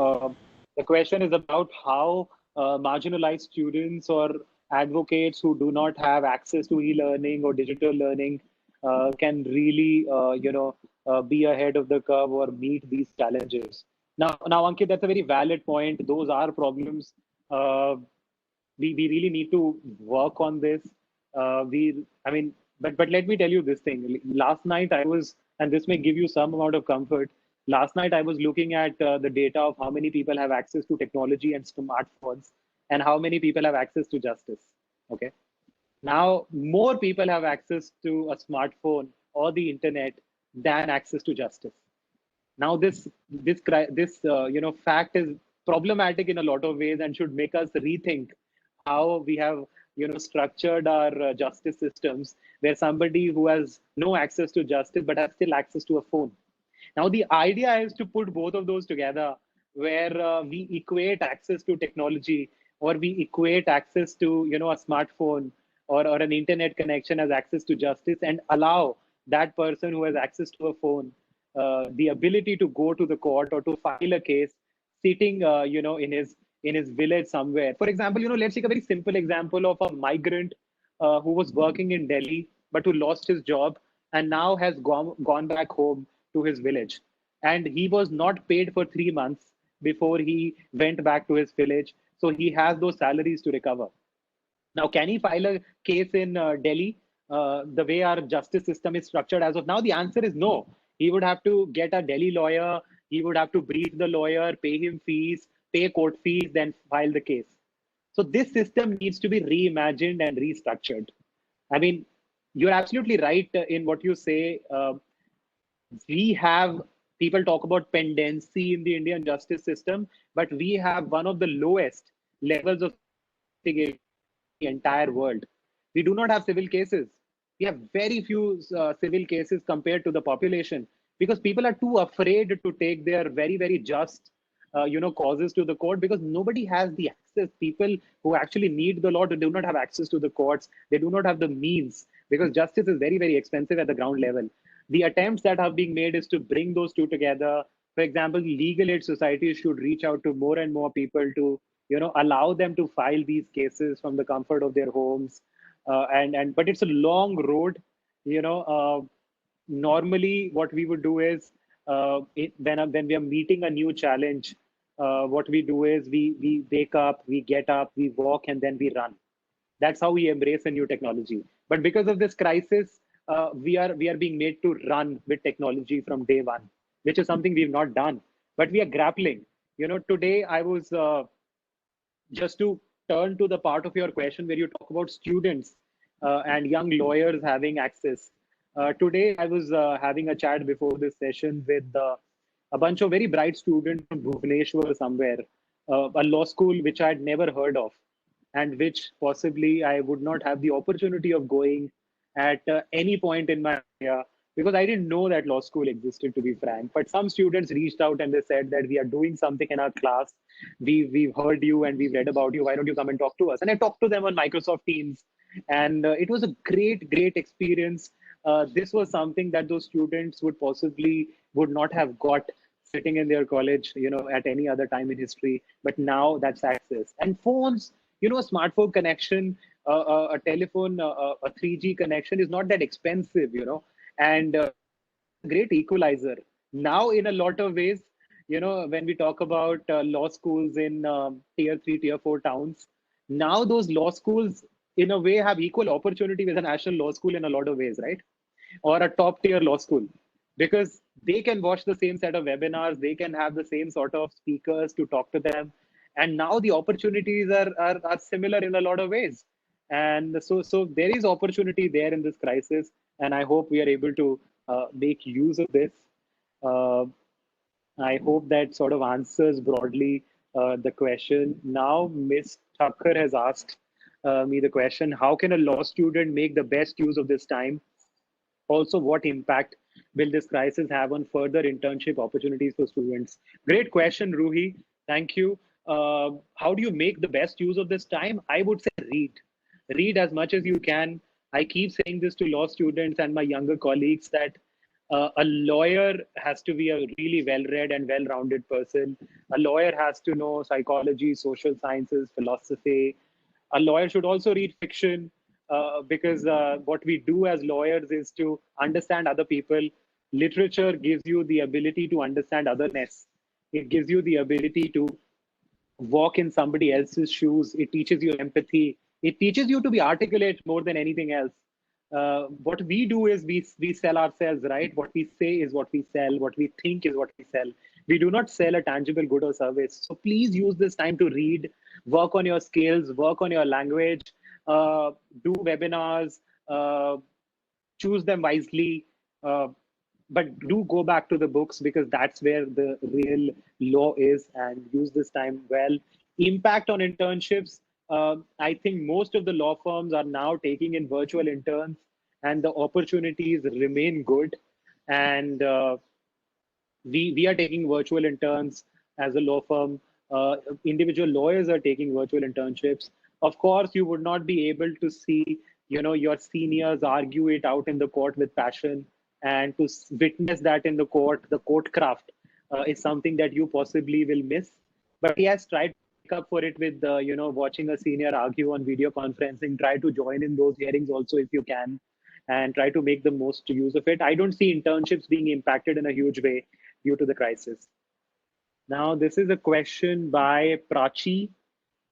The question is about how marginalized students or advocates who do not have access to e-learning or digital learning can really, be ahead of the curve or meet these challenges. Now, Ankit, that's a very valid point. Those are problems. Uh, we really need to work on this. I mean, but let me tell you this thing. Last night I was, and this may give you some amount of comfort. Last night I was looking at the data of how many people have access to technology and smartphones, and how many people have access to justice. Okay, now more people have access to a smartphone or the internet than access to justice. Now this fact is problematic in a lot of ways and should make us rethink how we have structured our justice systems, where somebody who has no access to justice but has still access to a phone. Now the idea is to put both of those together, where we equate access to technology, or we equate access to a smartphone or an internet connection as access to justice, and allow that person who has access to a phone the ability to go to the court or to file a case sitting in his village somewhere. For example, let's take a very simple example of a migrant who was working in Delhi but who lost his job and now has gone back home to his village. And he was not paid for 3 months before he went back to his village. So he has those salaries to recover. Now, can he file a case in Delhi the way our justice system is structured as of now? The answer is no. He would have to get a Delhi lawyer, he would have to brief the lawyer, pay him fees, pay court fees, then file the case. So this system needs to be reimagined and restructured. I mean, you're absolutely right in what you say. We have, people talk about pendency in the Indian justice system, but we have one of the lowest levels of litigation in the entire world. We do not have civil cases. We have very few civil cases compared to the population, because people are too afraid to take their very, very just causes to the court, because nobody has the access. People who actually need the law do not have access to the courts. They do not have the means, because justice is very, very expensive at the ground level. The attempts that are being made is to bring those two together. For example, legal aid societies should reach out to more and more people to allow them to file these cases from the comfort of their homes. And but it's a long road. you know uh, Normally what we would do is, when we are meeting a new challenge, what we do is we wake up, we get up, we walk, and then we run. That's how we embrace a new technology. But because of this crisis, we are being made to run with technology from day one, which is something we've not done. But we are grappling. Today I was, just to turn to the part of your question where you talk about students and young lawyers having access. Today, I was having a chat before this session with a bunch of very bright students from Bhubaneswar somewhere, a law school which I had never heard of, and which possibly I would not have the opportunity of going at any point in my career, because I didn't know that law school existed, to be frank. But some students reached out and they said that we are doing something in our class. We've heard you and we've read about you. Why don't you come and talk to us? And I talked to them on Microsoft Teams, and it was a great experience. This was something that those students would not have got sitting in their college, at any other time in history. But now that's access. And phones, a smartphone connection, a telephone, a 3G connection is not that expensive, and great equalizer. Now, in a lot of ways, when we talk about law schools in tier 3, tier 4 towns, now those law schools, in a way, have equal opportunity with a national law school in a lot of ways, right? Or a top tier law school, because they can watch the same set of webinars, they can have the same sort of speakers to talk to them. And now the opportunities are similar in a lot of ways. And so there is opportunity there in this crisis. And I hope we are able to make use of this. Uh, I hope that sort of answers broadly the question. Now, Ms. Thakkar has asked me the question, how can a law student make the best use of this time? Also, what impact will this crisis have on further internship opportunities for students? Great question, Ruhi. Thank you. How do you make the best use of this time? I would say read. Read as much as you can. I keep saying this to law students and my younger colleagues that a lawyer has to be a really well-read and well-rounded person. A lawyer has to know psychology, social sciences, philosophy. A lawyer should also read fiction, because what we do as lawyers is to understand other people. Literature gives you the ability to understand otherness. It gives you the ability to walk in somebody else's shoes. It teaches you empathy. It teaches you to be articulate more than anything else. What we do is we sell ourselves, right? What we say is what we sell. What we think is what we sell. We do not sell a tangible good or service. So please use this time to read, work on your skills, work on your language, do webinars, choose them wisely. But do go back to the books, because that's where the real law is, and use this time well. Impact on internships. I think most of the law firms are now taking in virtual interns, and the opportunities remain good. And we are taking virtual interns as a law firm. Individual lawyers are taking virtual internships. Of course, you would not be able to see, your seniors argue it out in the court with passion, and to witness that in the court craft is something that you possibly will miss. But yes, try to make up for it with, watching a senior argue on video conferencing. Try to join in those hearings also if you can, and try to make the most use of it. I don't see internships being impacted in a huge way due to the crisis. Now, this is a question by Prachi.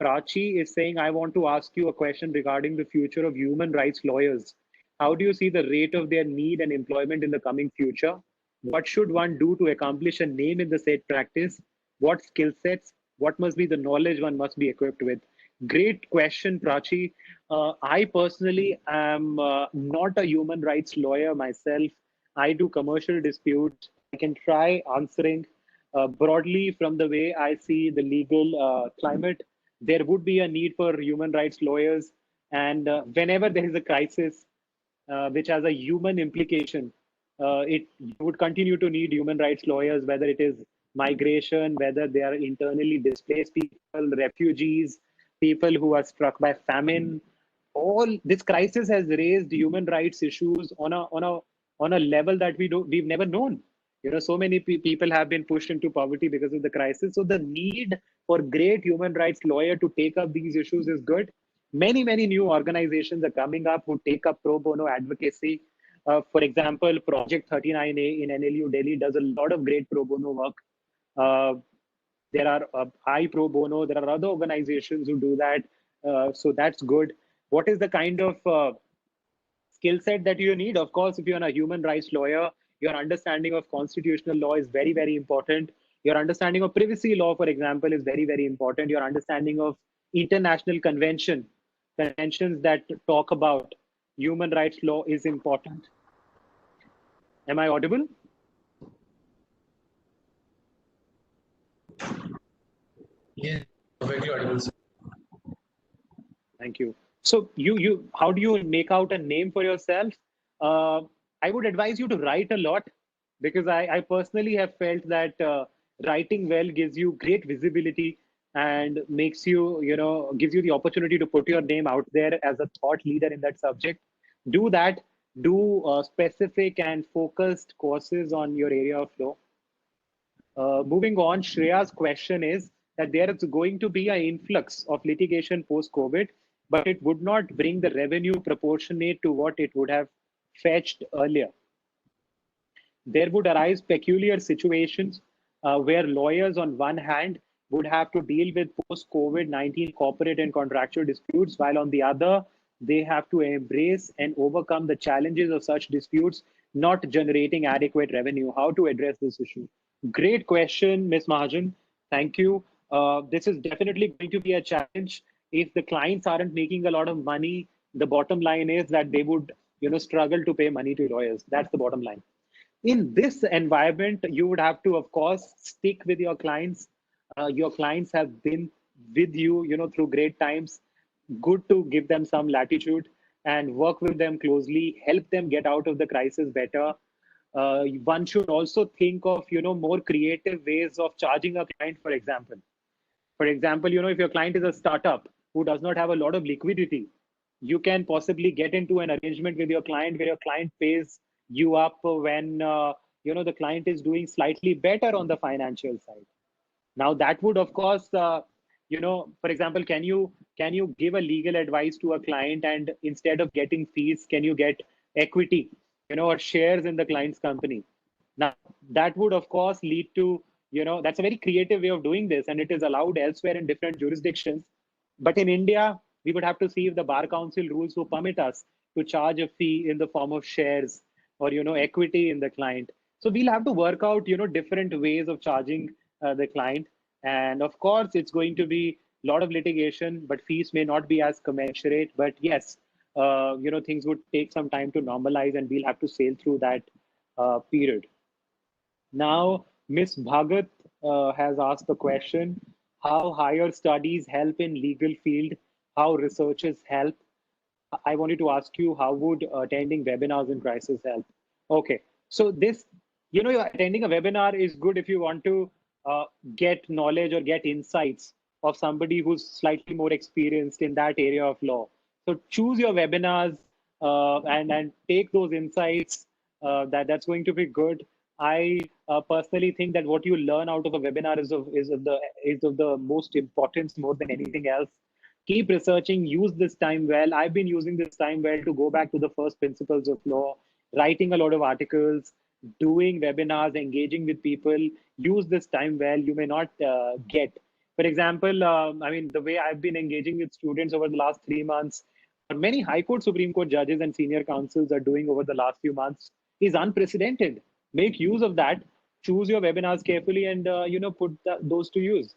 Prachi is saying, I want to ask you a question regarding the future of human rights lawyers. How do you see the rate of their need and employment in the coming future? What should one do to accomplish a name in the said practice? What skill sets? What must be the knowledge one must be equipped with? Great question, Prachi. I personally am not a human rights lawyer myself. I do commercial disputes. I can try answering broadly from the way I see the legal climate. There would be a need for human rights lawyers. And whenever there is a crisis which has a human implication, it would continue to need human rights lawyers, whether it is migration, whether they are internally displaced people, refugees, people who are struck by famine. All this crisis has raised human rights issues on a level that we've never known. So many people have been pushed into poverty because of the crisis. So the need for great human rights lawyer to take up these issues is good. Many new organizations are coming up who take up pro bono advocacy. For example, Project 39A in NLU Delhi does a lot of great pro bono work. There are I Pro Bono. There are other organizations who do that. So that's good. What is the kind of skill set that you need? Of course, if you're a human rights lawyer, your understanding of constitutional law is very important. Your understanding of privacy law, for example, is very important. Your understanding of international conventions that talk about human rights law is important. Am I audible? Yeah, perfectly audible, sir. Thank you. So how do you make out a name for yourself? I would advise you to write a lot, because I personally have felt that writing well gives you great visibility and makes you, gives you the opportunity to put your name out there as a thought leader in that subject. Do that. Do specific and focused courses on your area of law. Moving on, Shreya's question is that there is going to be an influx of litigation post-COVID, but it would not bring the revenue proportionate to what it would have fetched earlier. There would arise peculiar situations where lawyers, on one hand, would have to deal with post-COVID-19 corporate and contractual disputes, while on the other, they have to embrace and overcome the challenges of such disputes, not generating adequate revenue. How to address this issue? Great question, Ms. Mahajan. Thank you. This is definitely going to be a challenge. If the clients aren't making a lot of money, the bottom line is that they would, struggle to pay money to lawyers. That's the bottom line. In this environment, you would have to, of course, stick with your clients. Your clients have been with you, through great times. Good to give them some latitude and work with them closely, help them get out of the crisis better. One should also think of, more creative ways of charging a client, for example. For example, if your client is a startup who does not have a lot of liquidity, you can possibly get into an arrangement with your client where your client pays you up when the client is doing slightly better on the financial side. Now that would, of course, for example, can you give a legal advice to a client, and instead of getting fees, can you get equity, or shares in the client's company? Now that would, of course, lead to, that's a very creative way of doing this, and it is allowed elsewhere in different jurisdictions. But in India, we would have to see if the Bar Council rules will permit us to charge a fee in the form of shares or, equity in the client. So we'll have to work out, different ways of charging the client. And of course, it's going to be a lot of litigation, but fees may not be as commensurate. But yes, things would take some time to normalize, and we'll have to sail through that period. Now, Ms. Bhagat has asked the question, how higher studies help in legal field, how researchers help. I wanted to ask you, how would attending webinars in crisis help? Okay, so this, attending a webinar is good if you want to get knowledge or get insights of somebody who's slightly more experienced in that area of law. So choose your webinars and take those insights. That's going to be good. I personally think that what you learn out of a webinar is of the most importance more than anything else. Keep researching, use this time well. I've been using this time well to go back to the first principles of law, writing a lot of articles, doing webinars, engaging with people. Use this time well. You may not get. For example, the way I've been engaging with students over the last 3 months, many High Court, Supreme Court judges and senior counsels are doing over the last few months is unprecedented. Make use of that. Choose your webinars carefully and put those to use.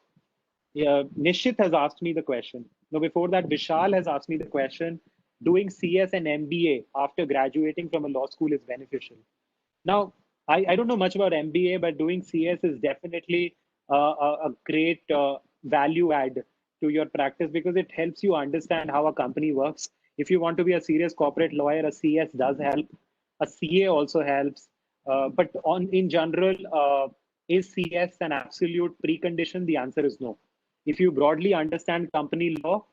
Yeah, Nishit has asked me the question. Now, before that, Vishal has asked me the question, doing CS and MBA after graduating from a law school is beneficial. Now, I don't know much about MBA, but doing CS is definitely a great value add to your practice, because it helps you understand how a company works. If you want to be a serious corporate lawyer, a CS does help. A CA also helps. But in general, is CS an absolute precondition? The answer is no. If you broadly understand company law,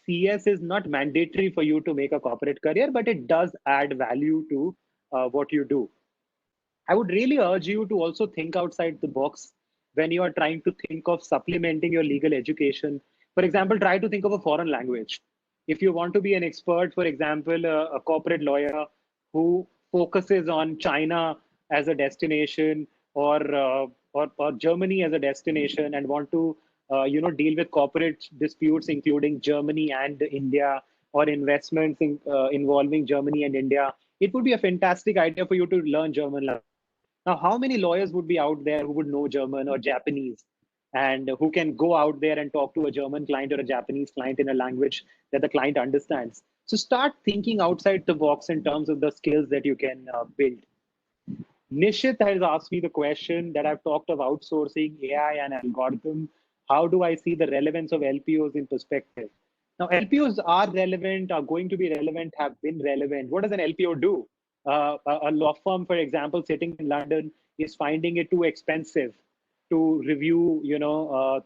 CS is not mandatory for you to make a corporate career, but it does add value to what you do. I would really urge you to also think outside the box when you are trying to think of supplementing your legal education. For example, try to think of a foreign language. If you want to be an expert, for example, a corporate lawyer who focuses on China as a destination, or Germany as a destination, and want to deal with corporate disputes including Germany and India, or investments involving Germany and India, it would be a fantastic idea for you to learn German language. Now, how many lawyers would be out there who would know German or Japanese, and who can go out there and talk to a German client or a Japanese client in a language that the client understands? So start thinking outside the box in terms of the skills that you can build. Nishit has asked me the question that I've talked of outsourcing AI and algorithm. How do I see the relevance of LPOs in perspective? Now, LPOs are relevant, are going to be relevant, have been relevant. What does an LPO do? A law firm, for example, sitting in London is finding it too expensive to review,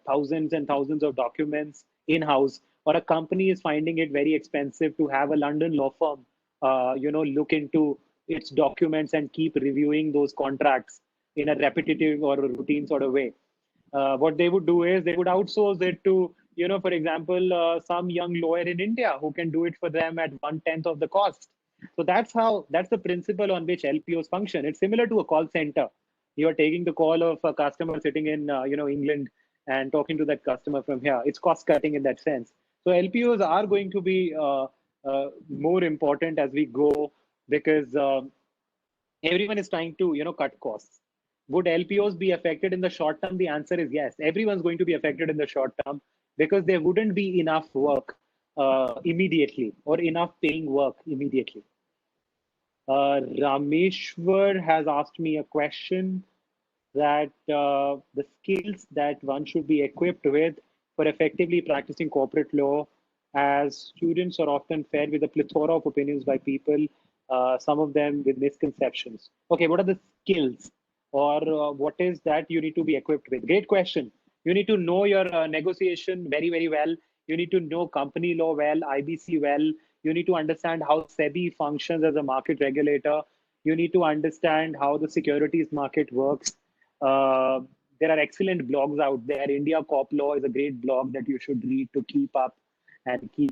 thousands and thousands of documents in-house, or a company is finding it very expensive to have a London law firm, look into its documents and keep reviewing those contracts in a repetitive or a routine sort of way. What they would do is they would outsource it to, for example, some young lawyer in India who can do it for them at 1/10 of the cost. So that's the principle on which LPOs function. It's similar to a call center. You're taking the call of a customer sitting in, England and talking to that customer from here. It's cost cutting in that sense. So LPOs are going to be more important as we go because everyone is trying to, cut costs. Would LPOs be affected in the short term? The answer is yes. Everyone's going to be affected in the short term because there wouldn't be enough work immediately or enough paying work immediately. Rameshwar has asked me a question that the skills that one should be equipped with for effectively practicing corporate law, as students are often fed with a plethora of opinions by people, some of them with misconceptions. Okay, what are the skills or what is that you need to be equipped with? Great question. You need to know your negotiation very, very well. You need to know company law well, IBC well. You need to understand how SEBI functions as a market regulator. You need to understand how the securities market works. There are excellent blogs out there. India Corp Law is a great blog that you should read to keep up and keep.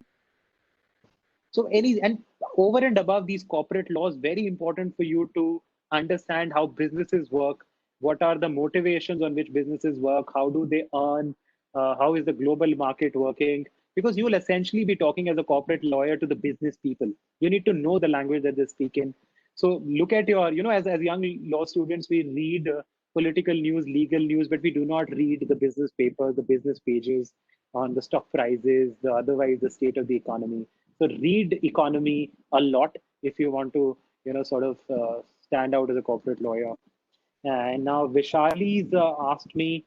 So and over and above these corporate laws, very important for you to understand how businesses work. What are the motivations on which businesses work? How do they earn? How is the global market working? Because you will essentially be talking as a corporate lawyer to the business people. You need to know the language that they speak in. So look at your, as young law students, we read political news, legal news, but we do not read the business papers, the business pages on the stock prices, otherwise the state of the economy. So read economy a lot if you want to, sort of stand out as a corporate lawyer. And now Vishali's asked me,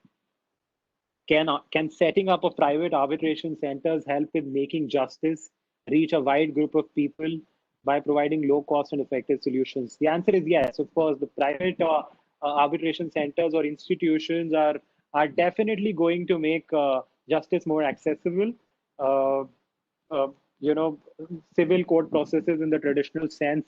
can setting up a private arbitration centers help with making justice reach a wide group of people by providing low cost and effective solutions? The answer is yes. Of course, the private arbitration centers or institutions are definitely going to make justice more accessible. Civil court processes in the traditional sense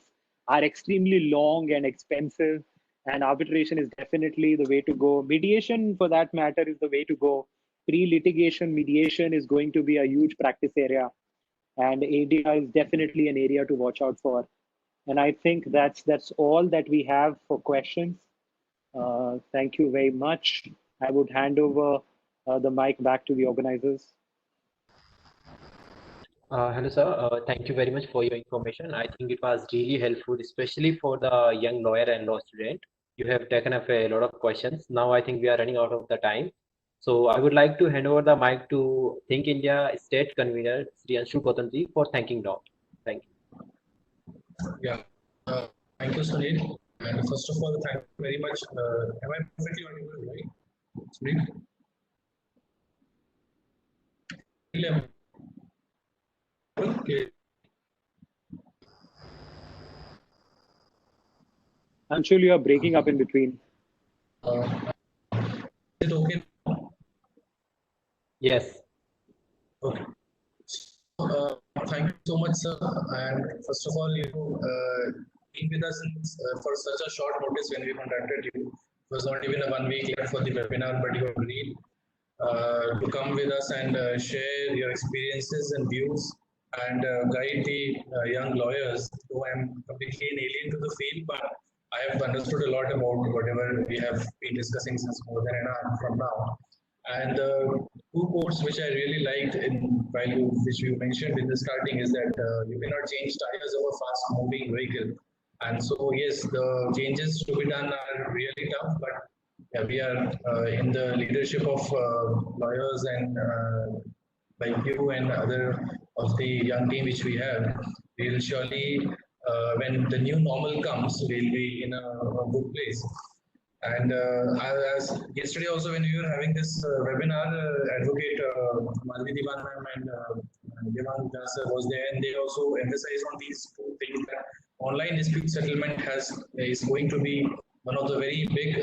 are extremely long and expensive, and arbitration is definitely the way to go. Mediation, for that matter, is the way to go. Pre-litigation mediation is going to be a huge practice area, and ADR is definitely an area to watch out for. And I think that's all that we have for questions. Thank you very much. I would hand over the mic back to the organizers. Hello, sir. Thank you very much for your information. I think it was really helpful, especially for the young lawyer and law student. You have taken up a lot of questions. Now I think we are running out of the time. So I would like to hand over the mic to Think India State Convener, Sri Anshu Gautamji, for thanking now. Thank you. Yeah. Thank you, Sunil. And first of all, thank you very much. Am I perfectly audible, right? Sunil? Okay. Anshul, you are breaking up in between. Is it okay? Yes. Okay. So, thank you so much, sir. And first of all, being with us for such a short notice when we contacted you. It was not even a 1 week left for the webinar, but you agreed to come with us and share your experiences and views and guide the young lawyers, though I'm completely an alien to the field, but I have understood a lot about whatever we have been discussing since more than an hour from now. And two quotes which I really liked which you mentioned in the starting is that you cannot change tires of a fast moving vehicle. And so, yes, the changes to be done are really tough, but yeah, we are in the leadership of lawyers and like you and other of the young team which we have, we will surely, when the new normal comes, we'll be in a good place. And as yesterday also when we were having this webinar, Advocate Madhvi Diwan ma'am and Devang Das was there, and they also emphasized on these two things that online dispute settlement is going to be one of the very big,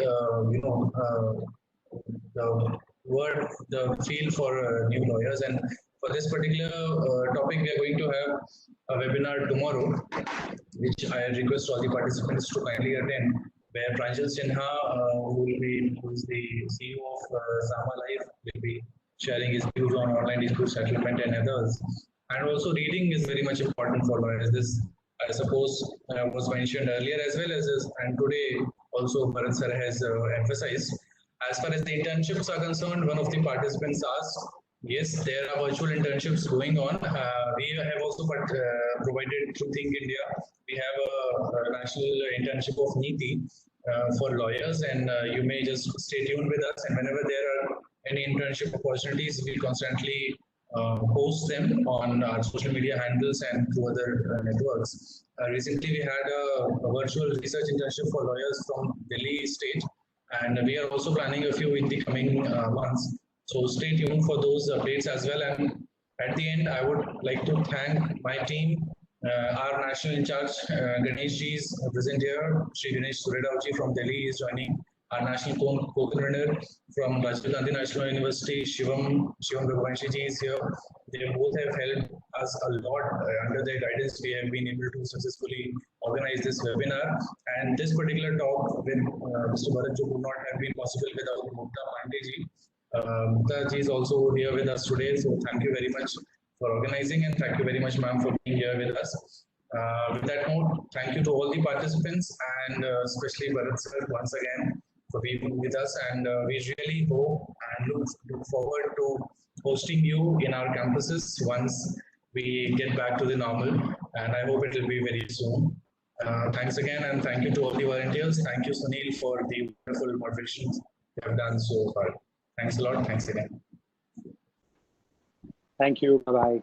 the field for new lawyers. And for this particular topic, we are going to have a webinar tomorrow, which I request all the participants to kindly attend, where Pranjal Sinha, who is the CEO of Sama Life, will be sharing his views on online dispute settlement and others. And also reading is very much important for lawyers. This, I suppose, was mentioned earlier as well as and today also Bharat sir has emphasized. As far as the internships are concerned, one of the participants asked, yes, there are virtual internships going on. We have also provided through Think India. We have a national internship of NEETI for lawyers, and you may just stay tuned with us. And whenever there are any internship opportunities, we constantly post them on our social media handles and through other networks. Recently, we had a virtual research internship for lawyers from Delhi State, and we are also planning a few in the coming months. So stay tuned for those updates as well. And at the end, I would like to thank my team. Our national in charge, Ganesh ji, is present here. Shri Ganesh Suredauji from Delhi is joining. Our national co-convener from Rajiv Gandhi National University, Shivam Raghuvanshi ji is here. They both have helped us a lot. Under their guidance, we have been able to successfully organize this webinar. And this particular talk with Mr. Bharat ji would not have been possible without Mukta Pandey ji. Mukta ji is also here with us today. So thank you very much for organizing, and thank you very much, ma'am, for being here with us. With that note, thank you to all the participants, and especially Bharat sir once again for being with us. And we really hope and look forward to hosting you in our campuses once we get back to the normal. And I hope it will be very soon. Thanks again, and thank you to all the volunteers. Thank you, Sunil, for the wonderful moderations you have done so far. Thanks a lot. Thanks again. Thank you. Bye-bye.